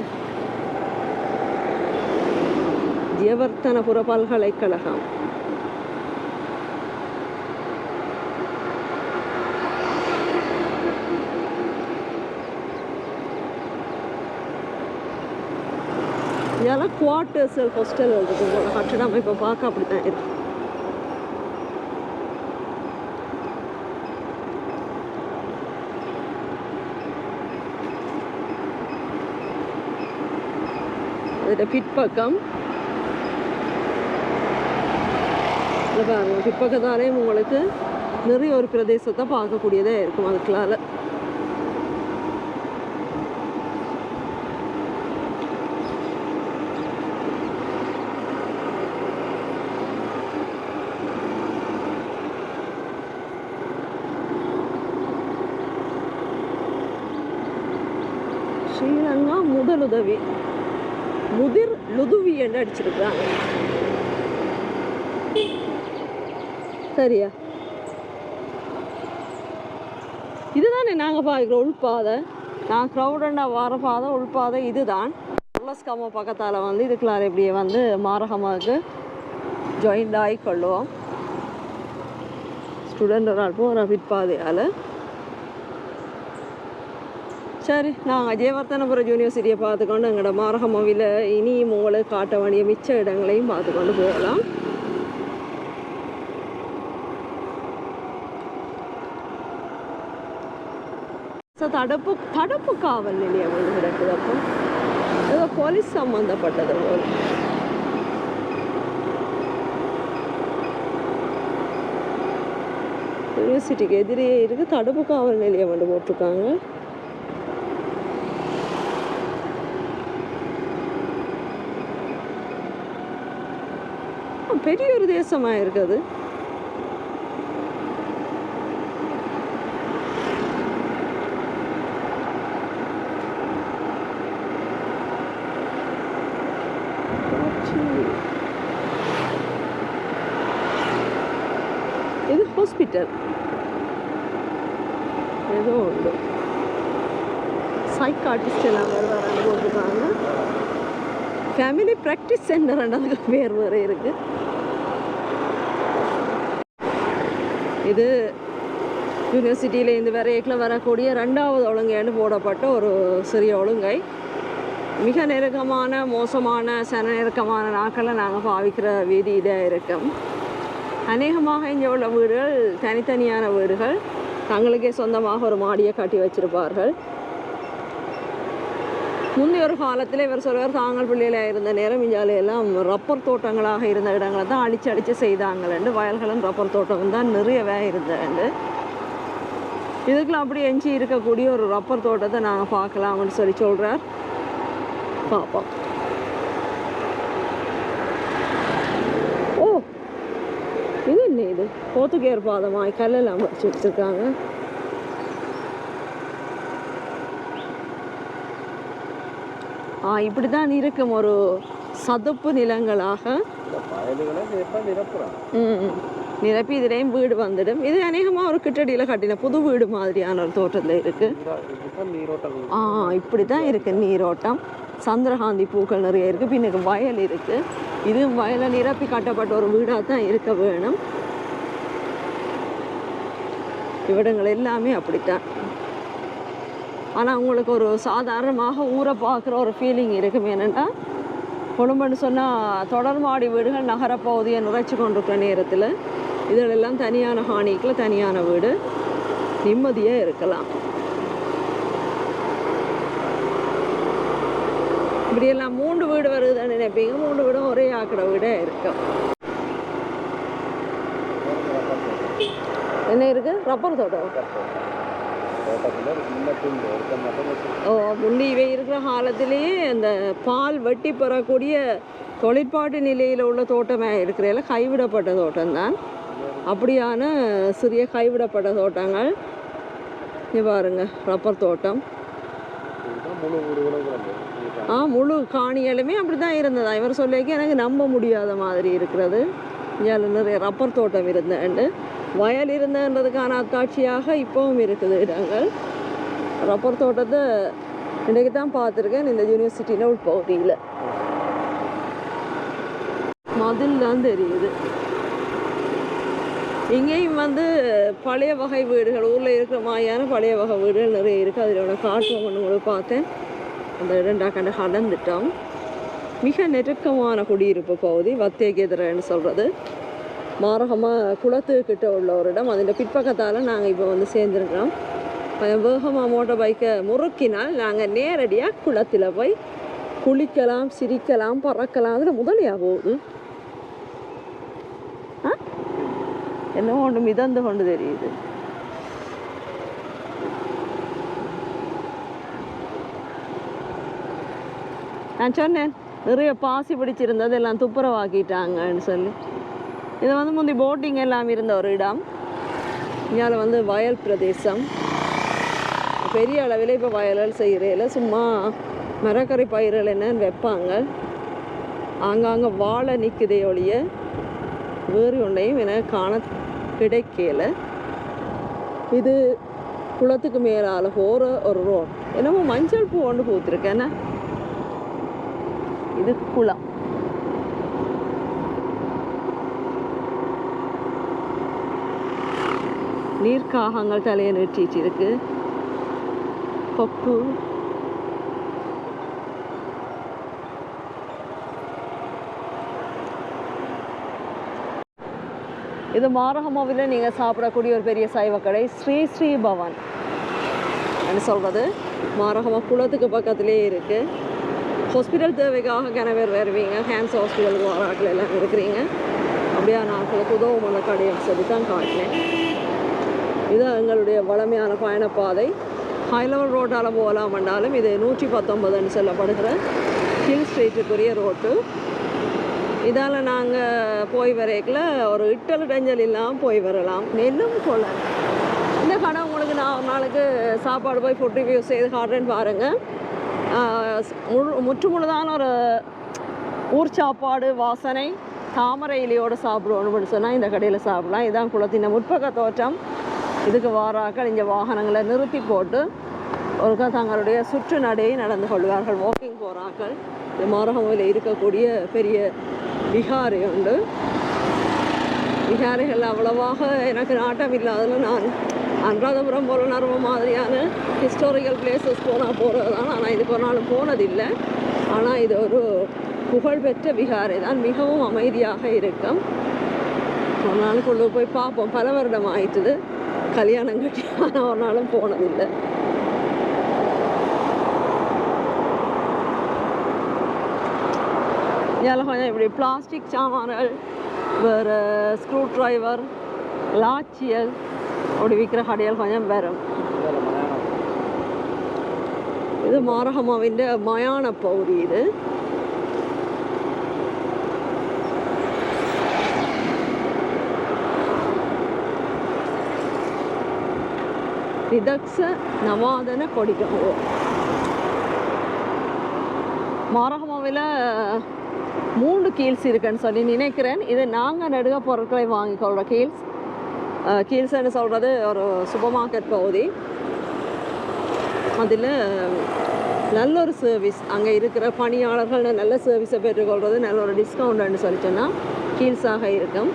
ஜெயவர்த்தனபுர பல்கலைக்கழகம். இதெல்லாம் குவார்ட்டர்ஸ் ஹாஸ்டல் இருக்குது போல. கட்டடம் இப்போ பார்க்க அப்படி தான் இருக்கு. அதில் பிற்பக்கம் பாருங்க, பிற்பக்கத்தாலேயும் உங்களுக்கு நிறைய ஒரு பிரதேசத்தை பார்க்கக்கூடியதாக இருக்கும். அதுக்குள்ளால ஸ்ரீலங்கா முதலுதவி முதிர் லுதுவி என்று அடிச்சிருக்கிறாங்க. சரியா? இதுதானே நாங்கள் பார்க்குற உள்பாதை. நான் க்ரௌடண்டா வர பாதை உள்பாதை இதுதான். உல்லஸ்காம பக்கத்தால் வந்து இதுக்குள்ளார இப்படியே வந்து மாரகமாவுக்கு ஜாயிண்ட் ஆகி கொள்ளுவோம். ஸ்டூடெண்ட் ஒரு ஆள் போகிற பிற்பாதையால். சரி, நாங்கள் ஜெயவர்த்தனபுரம் யூனிவர்சிட்டியை பார்த்துக்கொண்டு எங்களோட மாரகமாவில் இனியும் உங்களுக்கு காட்ட வேண்டிய மிச்ச இடங்களையும் பார்த்துக்கொண்டு போகலாம். தடுப்பு காவல் நிலையம் வந்து கிடக்குது. அப்போ ஏதோ போலீஸ் சம்மந்தப்பட்டது போல். யூனிவர்சிட்டிக்கு எதிரே இருக்கு தடுப்பு காவல் நிலையம் வந்து போட்டிருக்காங்க. பெரிய ஒரு தேசமாக இருக்குது. இது ஹாஸ்பிட்டல் ஏதோ உண்டு. சைக்காட்டிஸ்ட் எல்லாம் வராங்க போட்டுருக்காங்க. ஃபேமிலி ப்ராக்டிஸ் சென்டர் அதுக்கு பேர் வேறு இருக்குது. இது யூனிவர்சிட்டியிலேருந்து வரையில் வரக்கூடிய 2வது ஒழுங்கைன்னு போடப்பட்ட ஒரு சிறிய ஒழுங்கை. மிக நெருக்கமான மோசமான நெருக்கமான நாட்களில் நாங்கள் பாவிக்கிற வீதி இதாக இருக்கும். அநேகமாக இங்கே உள்ள வீடுகள் தனித்தனியான வீடுகள். தங்களுக்கே சொந்தமாக ஒரு மாடியை கட்டி வச்சிருப்பார்கள். முந்தைய ஒரு காலத்தில் இவர் சொல்வார், தாங்கள் பிள்ளையில இருந்த நேரம் இஞ்சாலையெல்லாம் ரப்பர் தோட்டங்களாக இருந்த இடங்களை தான் அடித்து செய்தாங்களேண்டு. வயல்களும் ரப்பர் தோட்டம் தான் நிறையவே இருந்தேண்டு. இதுக்கெல்லாம் அப்படி எஞ்சி இருக்கக்கூடிய ஒரு ரப்பர் தோட்டத்தை நாங்கள் பார்க்கலாம்னு சொல்லி சொல்கிறார். பார்ப்போம். ஓ, இது என்ன? இது போத்துக்கேர் பாதமாய் கல்லெல்லாம் வச்சு வச்சுருக்காங்க. இப்படி தான் இருக்கும் ஒரு சதுப்பு நிலங்களாக நிரப்பி இதிலையும் வீடு வந்துடும். இது அநேகமாக ஒரு கிட்டடியில் கட்டின புது வீடு மாதிரியான ஒரு தோட்டத்தில் இருக்கு. இப்படி தான் இருக்கு நீரோட்டம். சந்திரகாந்தி பூக்கள் நிறைய இருக்கு. பின்னுக்கு வயல் இருக்கு. இது வயலை நிரப்பி கட்டப்பட்ட ஒரு வீடாக தான் இருக்க வேணும். இவ்விடங்கள் எல்லாமே அப்படித்தான். ஆனால் உங்களுக்கு ஒரு சாதாரணமாக ஊரை பார்க்குற ஒரு ஃபீலிங் இருக்கும். என்னென்னா கொழும்புன்னு சொன்னால் தொடர்மாடி வீடுகள் நகரப்பகுதியை நிறைச்சி கொண்டிருக்கிற நேரத்தில் இதிலெல்லாம் தனியான ஹானிக்கில் தனியான வீடு நிம்மதியாக இருக்கலாம். இப்படியெல்லாம் 3 வீடு வருதுன்னு நினைப்பீங்க. 3 வீடும் ஒரே ஆக்கிற வீடே இருக்கும். என்ன இருக்கு? ரப்பர் தோட்டம். முந்தி இவை இருக்கிற காலத்திலேயே அந்த பால் வெட்டி பெறக்கூடிய தொழிற்பாட்டு நிலையில் உள்ள தோட்டமாக இருக்கிறதில் கைவிடப்பட்ட தோட்டம்தான். அப்படியான சிறிய கைவிடப்பட்ட தோட்டங்கள். இங்கே பாருங்க, ரப்பர் தோட்டம். முழு காணிகளுமே அப்படி தான் இருந்ததா இவர் சொல்லிக்க எனக்கு நம்ப முடியாத மாதிரி இருக்கிறது. இங்கே நிறைய ரப்பர் தோட்டம் இருந்தேன். வயல் இருந்ததுக்கான அத்தாட்சியாக இப்போவும் இருக்குது இடங்கள். ரப்பர் தோட்டத்தை இன்றைக்கு தான் பார்த்துருக்கேன் இந்த யூனிவர்சிட்டியில் உட்பகுதியில். மதில் தான் தெரியுது. இங்கேயும் பழைய வகை வீடுகள், ஊரில் இருக்கிற மாதிரியான பழைய வகை வீடுகள் நிறைய இருக்குது. அதில் காட்டுவோம் ஒன்று பார்த்தேன். அந்த 2 கண்ட கடந்துட்டோம். மிக நெருக்கமான குடியிருப்பு பகுதி வத்தேகேதரன்னு சொல்கிறது. மாரகமாக குளத்துக்கிட்ட உள்ள ஒரு இடம். அதில் பிற்பக்கத்தால் நாங்கள் இப்போ சேர்ந்துருக்கிறோம். வேகமாக மோட்டர் பைக்கை முறுக்கினால் நாங்கள் நேரடியாக குளத்தில் போய் குளிக்கலாம், சிரிக்கலாம், பறக்கலாம். அதில் முதலியாக போகுது. என்ன ஒன்று மிதந்து கொண்டு தெரியுது. நான் சொன்னேன் நிறைய பாசி பிடிச்சிருந்தது எல்லாம் துப்புரவாக்கிட்டாங்கன்னு சொல்லி. இது முந்தி போட்டிங் எல்லாம் இருந்த ஒரு இடம். இங்கே வயல் பிரதேசம். பெரிய அளவில் இப்போ வயல்கள் செய்கிறதில்ல. சும்மா மரக்கறி பயிர்கள் என்னன்னு வைப்பாங்க. ஆங்காங்கே வாழை நிற்குதே ஒழிய வேறு ஒன்றையும் எனக்கு காண கிடைக்கல. இது குளத்துக்கு மேலால் போகிற ஒரு ரோட். என்னமோ மஞ்சள் பூ ஒன்று பூத்துருக்கேன்னா இது குளம். நீர்க்காகங்கள் தலையை நீட்டிச்சு இருக்கு. கொக்கு. இது மாரகமாவில் நீங்கள் சாப்பிடக்கூடிய ஒரு பெரிய சைவ கடை ஸ்ரீ ஸ்ரீ பவன் சொல்கிறது. மாரகமா குளத்துக்கு பக்கத்துலேயே இருக்குது. ஹாஸ்பிட்டல் தேவைக்காக கிணவர் வருவீங்க, கேன்சர் ஹாஸ்பிட்டலுக்கு வராக்கள் எல்லாம் இருக்கிறீங்க. அப்படியா நாட்களுக்கு உதவும் அந்த கடையை சொல்லி தான் காட்டினேன். இது எங்களுடைய வளமையான பயணப்பாதை. ஹை லெவல் ரோட்டால் போகலாம் என்றாலும் இது 119 சொல்லப்படுகிற ஹில் ஸ்ட்ரீட்டுக்குரிய ரோட்டு. இதால் நாங்கள் போய் வரைக்கில் ஒரு இட்டல் டஞ்சல் இல்லாமல் போய் வரலாம். நெல்லும் கொலை. இந்த கடை உங்களுக்கு நான் ஒரு நாளுக்கு சாப்பாடு போய் ஃபுட் ரிவ்யூ செய்து காட்டுறேன்னு பாருங்கள். முற்றுமுழுதான ஒரு ஊர் சாப்பாடு வாசனை தாமரை இலையோடு சாப்பிடுவோன்னு சொன்னால் இந்த கடையில் சாப்பிடலாம். இதுதான் குளத்தின் முற்பக்க தோற்றம். இதுக்கு வாராக்கள் இங்கே வாகனங்களை நிறுத்தி போட்டு ஒருக்கா தங்களுடைய சுற்று நடையை நடந்து கொள்வார்கள். வாக்கிங் போகிறார்கள். இந்த மாரகமையில் இருக்கக்கூடிய பெரிய விகாரை உண்டு. விகாரைகள் அவ்வளவாக எனக்கு நாட்டம் இல்லாததில் நான் அனுராதபுரம் போல நர்ம மாதிரியான ஹிஸ்டாரிக்கல் பிளேசஸ் போகிறது தான். ஆனால் இதுக்கு ஒரு நாள் போனதில்லை. ஆனால் இது ஒரு புகழ்பெற்ற விகாரை தான். மிகவும் அமைதியாக இருக்கும். ஒரு நாளுக்குள்ளே போய் பார்ப்போம். பல வருடம் ஆயிட்டுது. கல்யாணம் கட்டியான ஒரு நாளும் போனதில்லை. இதில் கொஞ்சம் இப்படி பிளாஸ்டிக் சாமான்கள், வேறு ஸ்க்ரூ ட்ரைவர், லாச்சியல் அப்படி விற்கிற கடைகள் கொஞ்சம் வரும். இது மாரகமாவின் மயான பகுதி. இது விதக்ஸ நவாதன கொடிக்கோ. மாரகமாவில் 3 கீல்ஸ் இருக்குன்னு சொல்லி நினைக்கிறேன். இது நாங்கள் நடுக பொருட்களை வாங்கிக்கொள்கிற கீல்ஸ்ன்னு சொல்கிறது ஒரு சூப்பர் மார்க்கெட் பகுதி. அதில் நல்ல ஒரு சர்வீஸ், அங்கே இருக்கிற பணியாளர்கள் நல்ல சர்வீஸை பெற்றுக்கொள்வது, நல்ல ஒரு டிஸ்கவுண்ட்னு சொல்லி சொன்னால் கீல்ஸாக இருக்கும்.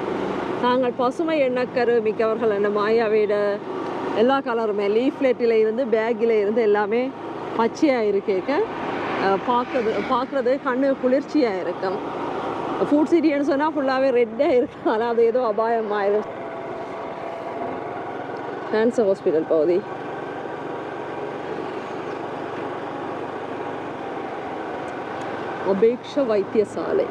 நாங்கள் பசுமை எண்ணக்கரு மிக்கவர்கள் என்ன மாயாவிட எல்லா கலருமே லீஃப்லெட்டில் இருந்து பேக்கில் இருந்து எல்லாமே பச்சையாக இருக்கேக்க பார்க்குறது கண்ணு குளிர்ச்சியாக இருக்கும். ஃபுட் சிட்டின்னு சொன்னால் ஃபுல்லாகவே ரெட்டாக இருக்கும். ஆனால் அது ஏதோ அபாயமாயிரும். கேன்சர் ஹாஸ்பிட்டல் பகுதி. அபேக்ஷ வைத்தியசாலை.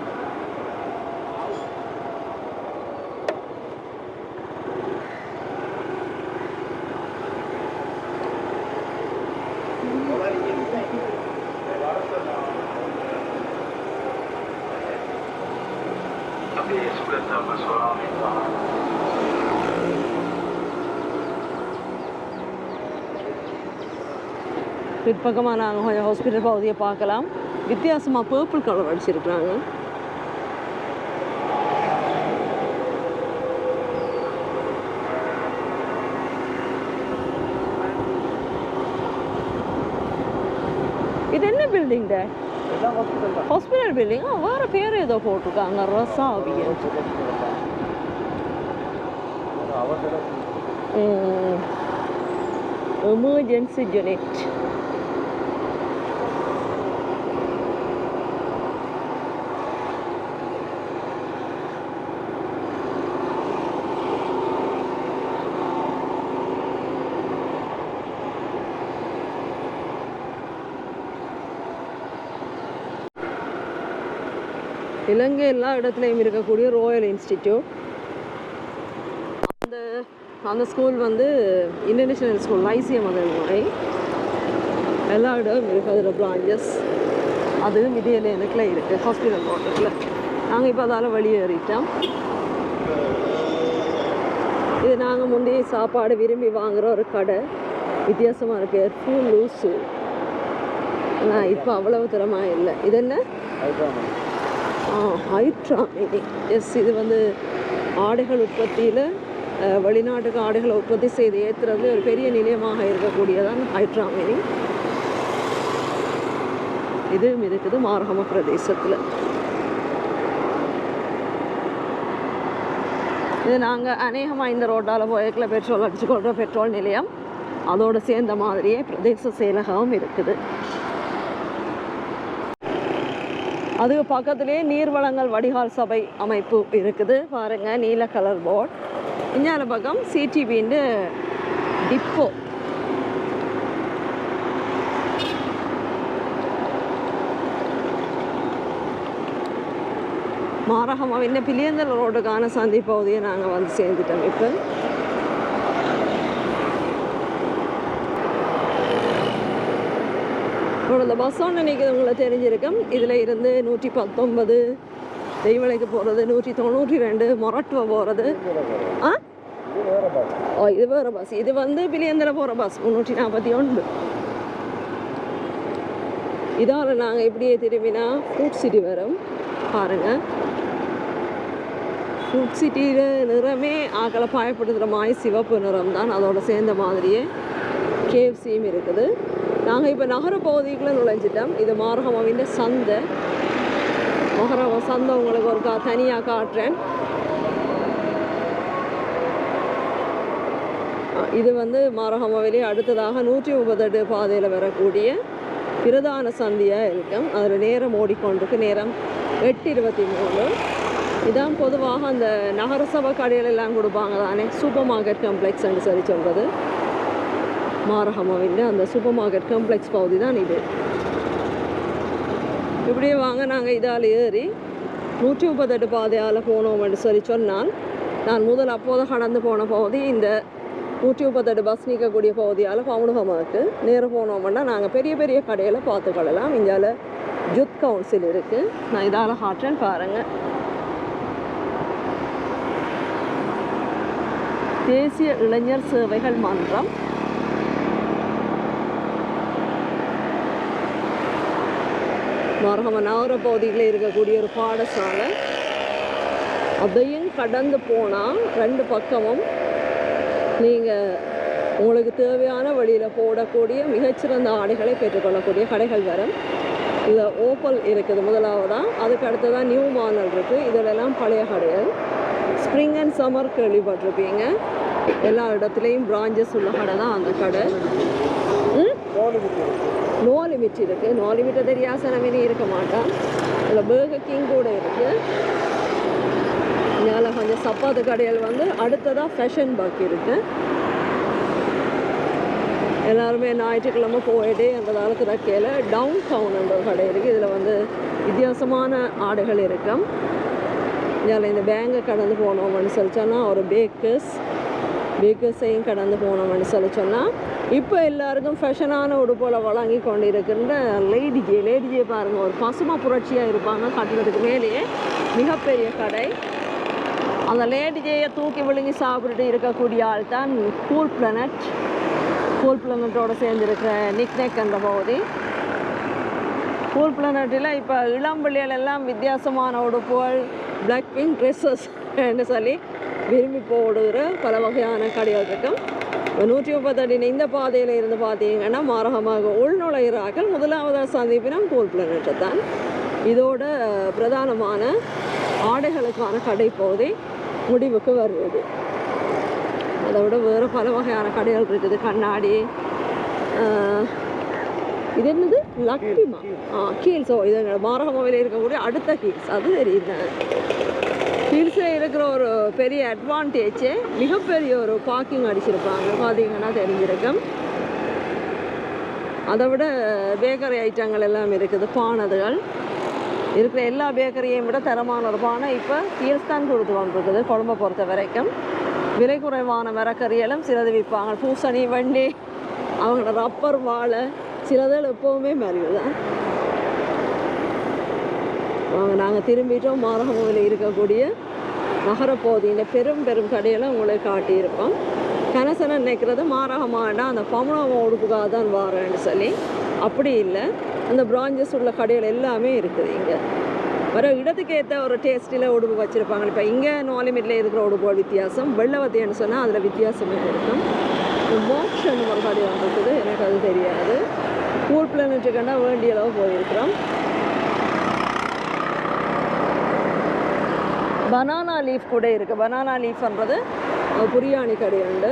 பிற்பக்கமாக நாங்கள் கொஞ்சம் ஹாஸ்பிட்டல் பகுதியை பார்க்கலாம். வித்தியாசமாக பர்பிள் கலர் அடிச்சிருக்கிறாங்க. இது என்ன பில்டிங்? Hospital building. வேறு பேர் ஏதோ போட்டிருக்காங்க, ரசாவி. Emergency unit. இலங்கை எல்லா இடத்துலையும் இருக்கக்கூடிய ரோயல் இன்ஸ்டிடியூட். அந்த ஸ்கூல் வந்து இன்டர்நேஷ்னல் ஸ்கூல், ஐசிஎம். அது மாதிரி எல்லா இடமும் இருக்குது. அதில் பிரான்ச்சஸ் அதுவும் இடையில எனக்குள்ள இருக்குது ஹாஸ்பிட்டல் ரோட்டில். நாங்கள் இப்போ அதால் வெளியேறிட்டோம். இது நாங்கள் முந்தைய சாப்பாடு விரும்பி வாங்குகிற ஒரு கடை. வித்தியாசமான பேர் ஃபுல் லூஸு. ஆனால் இப்போ அவ்வளவு திறமாக இல்லை. இது என்ன? ஹைட்ராமினி. எஸ், இது வந்து ஆடைகள் உற்பத்தியில் வெளிநாட்டுக்கு ஆடைகளை உற்பத்தி செய்து ஏற்றுறது ஒரு பெரிய நிலையமாக இருக்கக்கூடியதான் ஹைட்ராமினி. இதுவும் இருக்குது மாரகம பிரதேசத்தில். இது நாங்கள் அநேகமாக இந்த ரோட்டால் போய்க்கில் பெட்ரோல் அடிச்சுக்கொள்கிற பெட்ரோல் நிலையம் அதோடு சேர்ந்த மாதிரியே பிரதேச செயலகமும் இருக்குது. அதுக்கு பக்கத்துலேயே நீர்வளங்கள் வடிகால் சபை அமைப்பு இருக்குது. பாருங்கள், நீல கலர் போர்ட். இஞ்சால பக்கம் சிடிபின்னு டிப்போ. மாரகமாவின் பிலியந்தல் ரோடுக்கான சந்தி பகுதியை நாங்கள் வந்து சேர்ந்துட்டோம். இப்போ இந்த பஸ் ஒன்று நிற்கிறது உங்களுக்கு தெரிஞ்சிருக்கும். இதில் இருந்து 119 தெய்வலைக்கு போகிறது, 192 மொரட்டுவ போகிறது. இது வேறு பஸ். இது வந்து பிலியந்தல போகிற பஸ் 341. இதால் நாங்கள் இப்படியே திரும்பினா ஃபுட் சிட்டி வரும். பாருங்கள், ஃபுட் சிட்டியில் நிறமே ஆக்களை பாயப்படுத்துகிற மாதிரி சிவப்பு நிறம் தான். அதோட சேர்ந்த மாதிரியே கேஎஃப்சியும் இருக்குது. நாங்கள் இப்போ நகர பகுதிக்குள்ளே நுழைஞ்சிட்டோம். இது மாரகமாவின் சந்தை. சந்தை உங்களுக்கு ஒரு தனியாக காட்டுறேன். இது வந்து மாரகமாவிலே அடுத்ததாக 138 பாதையில் வரக்கூடிய பிரதான சந்தியாக இருக்கும். அதில் நேரம் ஓடிக்கொண்டிருக்கு. நேரம் 8:23. இதான் பொதுவாக அந்த நகரசபை கடைகள் எல்லாம் கொடுப்பாங்க தானே, சூப்பர் மார்க்கெட் காம்ப்ளெக்ஸ்ன்னு சரி சொல்கிறது. மாரகமாவின் அந்த சூப்பர் மார்க்கெட் காம்ப்ளெக்ஸ் பகுதி தான் இது. இப்படியே வாங்க நாங்கள் இதால் ஏறி 138 பாதையால் போனோம்னு சொல்லி சொன்னால், நான் முதல் அப்போது கடந்து போன பகுதி இந்த 138 பஸ் நிற்கக்கூடிய பகுதியால் பமுனுகமாக்கு நேரம் போனோம்னா நாங்கள் பெரிய பெரிய கடையில் பார்த்துக்கொள்ளலாம். இந்தியாவில் யூத் கவுன்சில் இருக்குது. நான் இதால் காட்டுறேன் பாருங்கள். தேசிய இளைஞர் சேவைகள் மன்றம், மாரகம நகர பகுதியில் இருக்கக்கூடிய ஒரு பாடசாலை. அதையும் கடந்து போனால் 2 பக்கமும் நீங்கள் உங்களுக்கு தேவையான வழியில் போடக்கூடிய மிகச்சிறந்த ஆடைகளை பெற்றுக்கொள்ளக்கூடிய கடைகள் வரும். இதில் ஓப்பல் இருக்குது முதலாவதாக, அதுக்கு அடுத்ததான் நியூ மார்னல் இருக்குது. இதெல்லாம் பழைய கடைகள். ஸ்ப்ரிங் அண்ட் சம்மர் கேள்விப்பட்டிருப்பீங்க. எல்லா இடத்துலையும் பிரான்ச்சஸ் உள்ள கடை தான் அந்த கடை. நோ லிமிட் இருக்குது. நோ லிமிட்டை தெரியாசனமே இருக்க மாட்டான். இதில் பர்கர் கிங் கூட இருக்குது. இதில் கொஞ்சம் சப்பாத்து கடைகள் வந்து அடுத்ததாக ஃபேஷன் பாக்கி இருக்குது. எல்லாருமே ஞாயிற்றுக்கிழமை போயிட்டே அந்த காலத்தில் கீழே டவுன் டவுன் என்ற கடை இருக்குது. இதில் வந்து வித்தியாசமான ஆடைகள் இருக்கும். இதில் இந்த பேங்கை கடந்து போனோம்னு சொல்லி சொன்னால் ஒரு பேக்கர்ஸையும் கடந்து போனோம்னு சொல்லி சொன்னால், இப்போ எல்லாருக்கும் ஃபேஷனான உடுப்போல வழங்கி கொண்டு இருக்கின்ற லேடிஜே பாருங்கள், ஒரு பசுமை புரட்சியாக இருப்பாங்க. கட்டிடத்துக்கு மேலேயே மிகப்பெரிய கடை. அந்த லேடிஜையை தூக்கி விழுங்கி சாப்பிட்டுட்டு இருக்கக்கூடிய ஆள் தான் கூல் பிளானட்டோடு சேர்ந்துருக்கிற நிக்னெக் என்ற பகுதி. கூல் பிளானட்டில் இப்போ இளம்பிள்ளைகள் எல்லாம் வித்தியாசமான உடுப்புகள், பிளாக் பிங்க் ட்ரெஸ்ஸஸ் சொல்லி விரும்பி போடுகிற பல வகையான கடைகள் இருக்கும். 138 இந்த பாதையில் இருந்து பார்த்தீங்கன்னா மாரகமாக உள்நுழைகிறார்கள். முதலாவது சந்திப்பினம் கூல் பிளானட்டை தான். இதோட பிரதானமான ஆடைகளுக்கான கடை பகுதி முடிவுக்கு வருவது. அதை விட வேறு பல வகையான கடைகள் இருக்குது. கண்ணாடி, இது என்னது லக்டிமா கீல்ஸோ, இது மாரகமாவில் இருக்கக்கூடிய அடுத்த கீல்ஸ். அது தெரியுது. கீல்ஸில் இருக்கிற ஒரு பெரிய அட்வான்டேஜே மிகப்பெரிய ஒரு பார்க்கிங் அடிச்சிருப்பாங்க. பார்த்தீங்கன்னா தெரிஞ்சிருக்கும். அதை விட பேக்கரி ஐட்டங்கள் எல்லாம் இருக்குது. பானதுகள் இருக்கிற எல்லா பேக்கரியையும் விட தரமான ஒரு பானை இப்போ கீல்ஸ் தான் கொடுத்து வந்துருக்குது. குழம்பை பொறுத்த வரைக்கும் விலை குறைவான மரக்கறியெல்லாம் சிலது விற்பாங்க. பூசணி, வண்டி, அவங்களோட ரப்பர், வாழை, சிலதில் எப்போவுமே மலிவு தான். நாங்கள் திரும்பிட்டோம். மாரகமாவில் இருக்கக்கூடிய நகரப்பகுதியில் பெரும் கடையெல்லாம் உங்களை காட்டியிருப்போம். கனசனை நினைக்கிறது மாரகமானா அந்த பமுனமா உடுப்புக்காக தான் வாரேன்னு சொல்லி. அப்படி இல்லை, அந்த பிரான்ச்சஸ் உள்ள கடைகள் எல்லாமே இருக்குது. இங்கே வர இடத்துக்கு ஏற்ற ஒரு டேஸ்ட்டில் உடுப்பு வச்சுருப்பாங்க. இப்போ இங்கே நோ லிமிட்டில் இருக்கிற உடுப்போட வித்தியாசம், வெள்ளவத்தின்னு சொன்னால் அதில் வித்தியாசமே இருக்கும். மோக்ஷன் ஒரு கடை வந்துருக்குது, எனக்கு அது தெரியாது. கூல் பிளானட்டுக்குன்னா வேண்டிய அளவு போயிருக்கிறோம். பனானா லீஃப் கூட இருக்குது. பனானா லீஃப்ன்றது புரியாணி கடை உண்டு.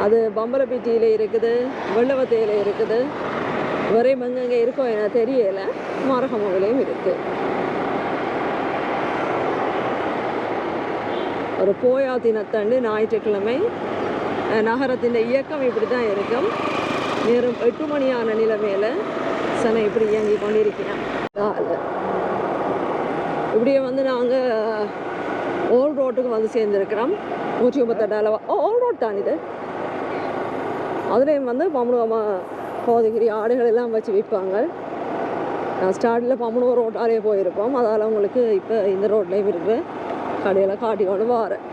அது பம்பலப்பிட்டியில் இருக்குது, வெள்ளவத்தையில் இருக்குது. ஒரே மங்கங்க இருக்கும் எனக்கு தெரியலை. மாரகமாவிலையும் இருக்குது. ஒரு போயா தினத்தண்டு ஞாயிற்றுக்கிழமை நகரத்தின் இயக்கம் இப்படி தான் இருக்கும். நேரம் 8 மணியான நிலைமையில் சனை இப்படி இயங்கி கொண்டிருக்கிறேன். இப்படியே வந்து நாங்கள் ஓல்ட் ரோட்டுக்கு வந்து சேர்ந்துருக்கிறோம். 138 ஓல்ட் ரோட் தான் இது. அதுலேயும் வந்து பமுனுவமாக கோதகிரி ஆடைகள் எல்லாம் வச்சு விற்பாங்க. நான் ஸ்டார்டில் பமுனுவ ரோட்டாலே போயிருப்போம். அதால் உங்களுக்கு இப்போ இந்த ரோட்லேயும் இருக்கிற கடையில் காட்டி கொண்டு வரேன்.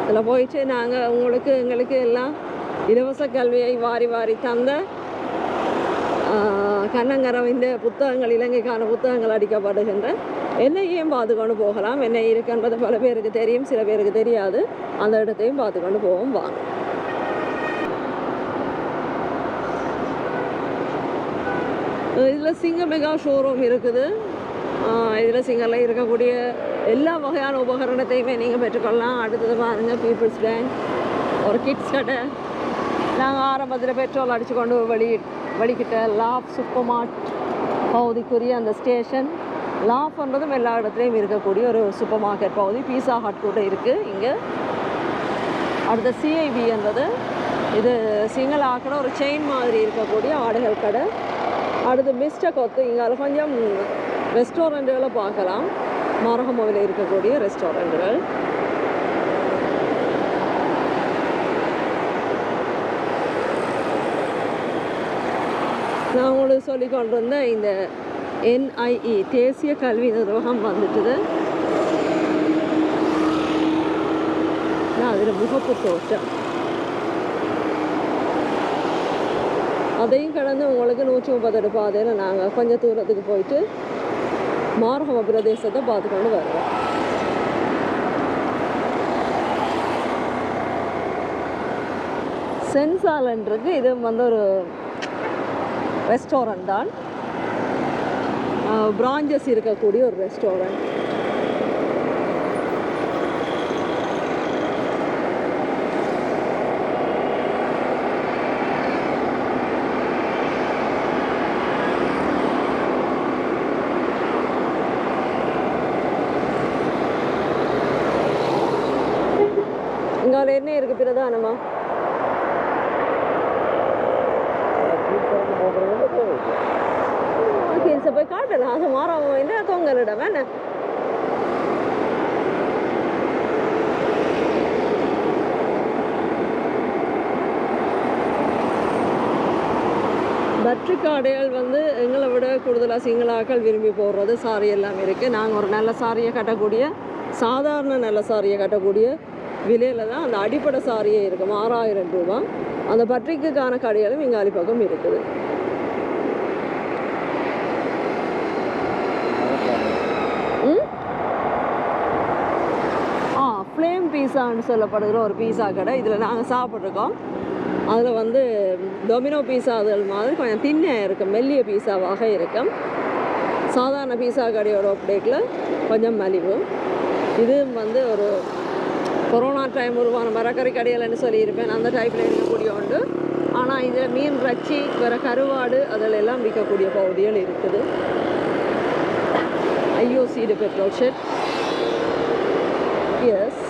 இதில் போயிட்டு நாங்கள் எங்களுக்கு எல்லாம் இலவச கல்வியை வாரி தந்த கண்ணங்கரவிந்த புத்தகங்கள், இலங்கைக்கான புத்தகங்கள் அடிக்கப்படுகின்ற என்னையும் பார்த்து கொண்டு போகலாம். என்ன இருக்குன்றது பல பேருக்கு தெரியும், சில பேருக்கு தெரியாது. அந்த இடத்தையும் பார்த்து கொண்டு போவோம் வாங்க. இதில் சிங்க மெகா ஷோரூம் இருக்குது. இதில் சிங்கரில் இருக்கக்கூடிய எல்லா வகையான உபகரணத்தையுமே நீங்கள் பெற்றுக்கொள்ளலாம். அடுத்தது பாருங்கள், பீப்புள்ஸ் பேங்க், ஒரு கிட்ஸ் கடை. நாங்கள் ஆரம்பத்தில் பெட்ரோல் அடித்து கொண்டு வழிக்கிட்ட லாப் சூப்பர் மார்ட் பகுதிக்குரிய அந்த ஸ்டேஷன் லாஃப்ன்றதும் எல்லா இடத்துலையும் இருக்கக்கூடிய ஒரு சூப்பர் மார்க்கெட் பகுதி. பீஸா ஹட் கூட இருக்குது இங்கே. அடுத்த சிஐபின்றது இது சிங்கிள் ஆக்கிற ஒரு செயின் மாதிரி இருக்கக்கூடிய ஆடைகள் கடை. அடுத்து மிஸ்டர் கொத்து. இங்கே கொஞ்சம் ரெஸ்டாரண்ட்டுகளை பார்க்கலாம். மாரகமோவில் இருக்கக்கூடிய ரெஸ்டாரண்ட்டுகள். நான் உங்களுக்கு சொல்லி கொண்டு வந்தேன் இந்த NIE தேசிய கல்வி நிர்வாகம் வந்துட்டுது. அதில் முகப்பு தோட்டம் அதையும் கடந்து உங்களுக்கு 130 பாதையில் நாங்கள் கொஞ்சம் தூரத்துக்கு போயிட்டு மாரகம பிரதேசத்தை பார்த்துக்கொண்டு வருவோம். சென்சாலன்றது இது வந்து ஒரு ரெஸ்டாரண்ட் தான். பிரான்ச்சஸ் இருக்கக்கூடிய ஒரு ரெஸ்டாரண்ட். இங்கே என்ன இருக்குது பிரதானமா? போய் காட்டலாம். அது மாறாம என்ன தொங்கலிடம் என்ன பட்ரிக் ஆடைகள் வந்து எங்களை விட கூடுதலாக சிங்களாக்கள் விரும்பி போடுறது சாரி எல்லாம் இருக்குது. நாங்கள் ஒரு நல்ல சாரியை கட்டக்கூடிய சாதாரண நல்ல சாரியை கட்டக்கூடிய விலையில் தான் அந்த அடிப்படை சாரியே இருக்கும். 6000 ரூபா. அந்த பட்ரிக்குக்கான கடைகளும் இங்கே அடிப்பக்கம் இருக்குது. ஃப்ளேம் பீஸான்னு சொல்லப்படுகிற ஒரு பீஸா கடை. இதில் நாங்கள் சாப்பிட்ருக்கோம். அதில் வந்து டொமினோ பீஸா அதுகள் மாதிரி கொஞ்சம் தின்னாக இருக்கும், மெல்லிய பீஸாவாக இருக்கும். சாதாரண பீஸா கடையோட அப்டேட்டில் கொஞ்சம் மலிவு. இது வந்து ஒரு கொரோனா டைம் உருவான மரக்கறி கடைகள்னு சொல்லியிருப்பேன். அந்த டைப்பில் இருக்கக்கூடிய உண்டு. ஆனால் இதில் மீன் ரச்சி வேறு கருவாடு அதில் எல்லாம் விற்கக்கூடிய பகுதிகள் இருக்குது. ஐஓசிடு பெட்ரோல் ஷெட். எஸ்,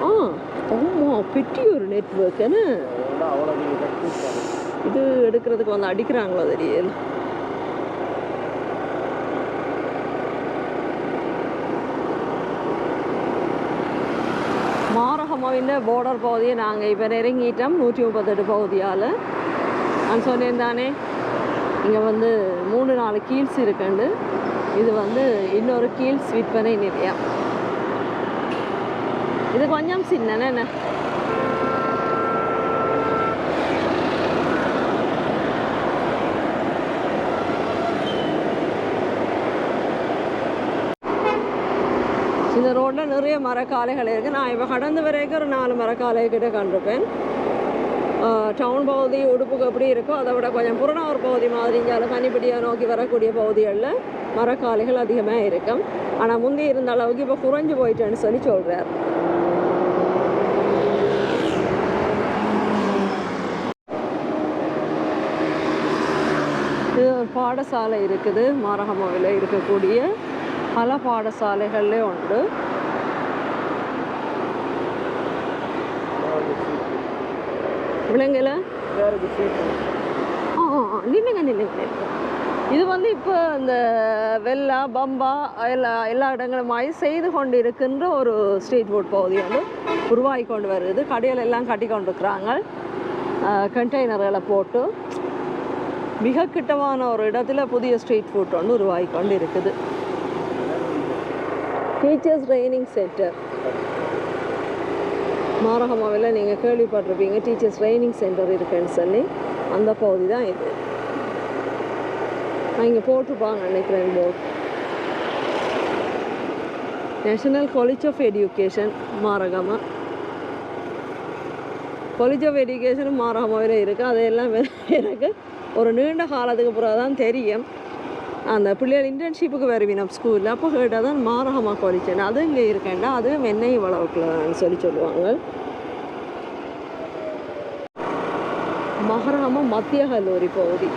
ஆமாம், பெட்டி ஒரு நெட்வொர்க் என்ன இது எடுக்கிறதுக்கு வந்து அடிக்கிறாங்களோ தெரியல. மாரகமோவின் பார்டர் பகுதியை நாங்கள் இப்போ நெருங்கிட்டோம். 138 பகுதியால் நான் சொன்னேன் தானே, இங்கே வந்து 3-4 கீல்ஸ் இருக்குண்டு. இது வந்து இன்னொரு கீல்ஸ் விற்பனை நிலையம். இது கொஞ்சம் சின்ன என்ன இந்த ரோட்டில் நிறைய மரக்காலைகள் இருக்குது. நான் இப்போ கடந்து வரைக்கும் ஒரு 4 மரக்காலை கிட்ட கண்டிருப்பேன். டவுன் பகுதி உடுப்புக்கு எப்படி இருக்கோ அதை விட கொஞ்சம் புறநகர் பகுதி மாதிரி இங்கே பனிப்படியாக நோக்கி வரக்கூடிய பகுதிகளில் மரக்காலைகள் அதிகமாக இருக்கும். ஆனால் முந்தி இருந்த அளவுக்கு இப்போ குறைஞ்சு போயிட்டேன்னு சொல்லி சொல்கிறார். இது ஒரு பாடசாலை இருக்குது. மாரகமோவில் இருக்கக்கூடிய பல பாடசாலைகள்லே உண்டு. விலங்குல நில்லுங்க. இது வந்து இப்போ இந்த வெள்ளா பம்பா எல்லா இடங்களுமாய் செய்து கொண்டு இருக்கின்ற ஒரு ஸ்ட்ரீட் ஃபுட் பகுதி வந்து உருவாகி கொண்டு வருது. கடைகள் எல்லாம் கட்டி கொண்டு இருக்கிறாங்க. கண்டெய்னர்களை போட்டு மிக கிட்டமான ஒரு இடத்துல புதிய ஸ்ட்ரீட் ஃபுட் ஒன்று உருவாகி கொண்டு இருக்குது. டீச்சர்ஸ் ட்ரைனிங் சென்டர் மாரகமோவில் நீங்கள் கேள்விப்பட்டிருப்பீங்க. டீச்சர்ஸ் ட்ரைனிங் சென்டர் இருக்குன்னு சொல்லி அந்த பகுதி தான் இது. இங்கே போட்டிருப்பாங்க நினைக்கிறேன் board. National college of education Maragama. College of எஜுகேஷனும் மாரகமாவில் இருக்குது. அதையெல்லாம் எனக்கு ஒரு நீண்ட காலத்துக்கு பிறகு தான் தெரியும். அந்த பிள்ளைகள் இன்டர்ன்ஷிப்புக்கு வருவினோம் ஸ்கூலில். அப்போ கேட்டால் தான் மாரகமா காலேஜ் அது இங்கே இருக்கேன்டா, அதுவும் என்னை வளவுக்குள்ளன்னு சொல்லுவாங்க. மகரகம மத்திய கல்லூரி பகுதி.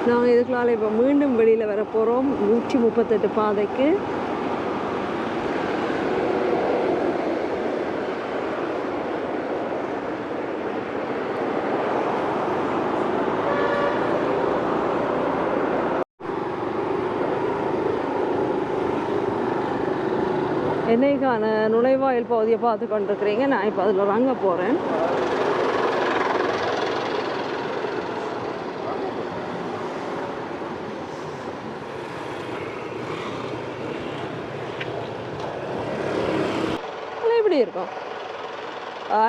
நாங்கள் இதுக்குள்ளால இப்போ மீண்டும் வெளியில் வர போகிறோம் 138 பாதைக்கு. என்னைக்கான நுழைவாயில் பகுதியை பார்த்து கொண்டிருக்கிறீங்க. நான் இப்போ அதில் இறங்க போகிறேன். இப்படி இருக்கும்.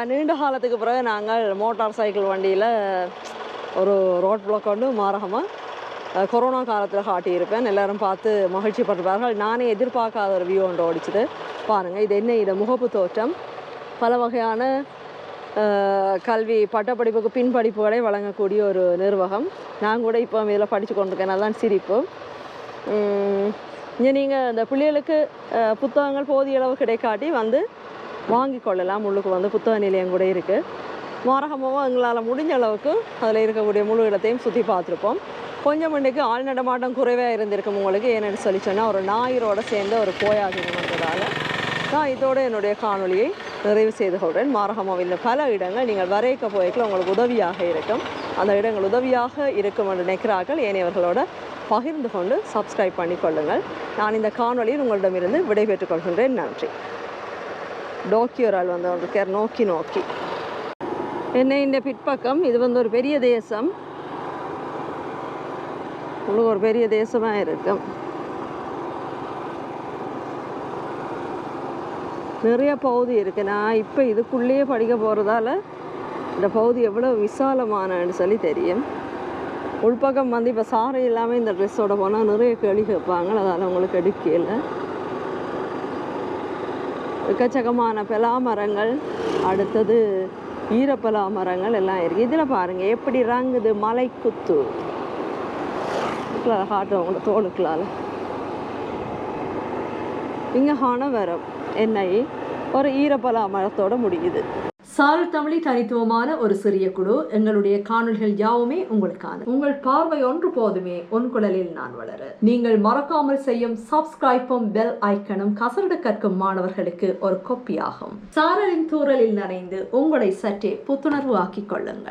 நீண்ட காலத்துக்கு பிறகு நாங்கள் மோட்டார் சைக்கிள் வண்டியில் ஒரு ரோட் பிளாக் கொண்டு மாரகமாக கொரோனா காலத்தில் காட்டியிருப்பேன். எல்லோரும் பார்த்து மகிழ்ச்சி பட்டிருப்பார்கள். நானே எதிர்பார்க்காத ஒரு வியூ ஒன்று ஓடிச்சுது. பாருங்கள், இது என்ன, இது முகப்பு தோற்றம். பல வகையான கல்வி பட்டப்படிப்புக்கு பின்படிப்புகளை வழங்கக்கூடிய ஒரு நிர்வாகம். நான் கூட இப்போ இதில் படித்து கொண்டிருக்கேன். அதுதான் சிரிப்பு. இங்கே நீங்கள் இந்த பிள்ளைகளுக்கு புத்தகங்கள் போதிய அளவு கிடைக்காட்டி வந்து வாங்கி கொள்ளலாம். உள்ளுக்கு வந்து புத்தக நிலையம் கூட இருக்குது. மாரகமாக எங்களால் முடிஞ்ச அளவுக்கு அதில் இருக்கக்கூடிய முழு இடத்தையும் சுற்றி பார்த்துருப்போம். கொஞ்சம் இன்றைக்கு ஆள் நடமாட்டம் குறைவாக இருந்திருக்கும் உங்களுக்கு. ஏன்னு சொல்லி சொன்னால் ஒரு ஞாயிறோடு சேர்ந்து ஒரு கோயாகினம் வந்ததால் நான் இதோடு என்னுடைய காணொலியை நிறைவு செய்து கொள்கிறேன். மாரகமாவில் பல இடங்கள் நீங்கள் வரைக்க போய்க்குள்ள உங்களுக்கு உதவியாக இருக்கும். அந்த இடங்கள் உதவியாக இருக்கும் என்று நினைக்கிறார்கள். ஏனையவர்களோட பகிர்ந்து கொண்டு சப்ஸ்கிரைப் பண்ணி கொள்ளுங்கள். நான் இந்த காணொலியில் உங்களிடமிருந்து விடைபெற்றுக் கொள்கின்றேன். நன்றி. டோக்கியோரால் வந்து நோக்கி என்ன இந்த பிற்பக்கம் இது வந்து ஒரு பெரிய தேசம். உங்களுக்கு ஒரு பெரிய தேசமாக இருக்கும். நிறைய பகுதி இருக்குது. நான் இப்போ இதுக்குள்ளேயே படிக்க போகிறதால இந்த பகுதி எவ்வளோ விசாலமானன்னு சொல்லி தெரியும். உள்பக்கம் வந்து இப்போ சாரை இல்லாமல் இந்த ட்ரெஸ்ஸோட போனால் நிறைய கேள்வி கேட்பாங்க. அதால் உங்களுக்கு எடுக்கல. எக்கச்சக்கமான பலா மரங்கள், அடுத்தது ஈரப்பலா மரங்கள் எல்லாம் இருக்குது. இதில் பாருங்கள் எப்படி ரங்குது மலை குத்து காட்டுறவங்களோட தோளுக்களால். இங்கே காண வரும் என்னை ஒரு ஈரப்பலா மரத்தோட முடியுது. சாரல் தமிழி தனித்துவமான ஒரு சிறிய குழு. எங்களுடைய காணொலிகள் யாவுமே உங்களுக்கான. உங்கள் பார்வை ஒன்று போதுமே உன் குழலில் நான் வளர. நீங்கள் மறக்காமல் செய்யும் சப்ஸ்கிரைப்பும் பெல் ஐக்கனும் கசரடு கற்கும் மாணவர்களுக்கு ஒரு கொப்பியாகும். சாரலின் தூரலில் நனைந்து உங்களை சற்றே புத்துணர்வு ஆக்கிக் கொள்ளுங்கள்.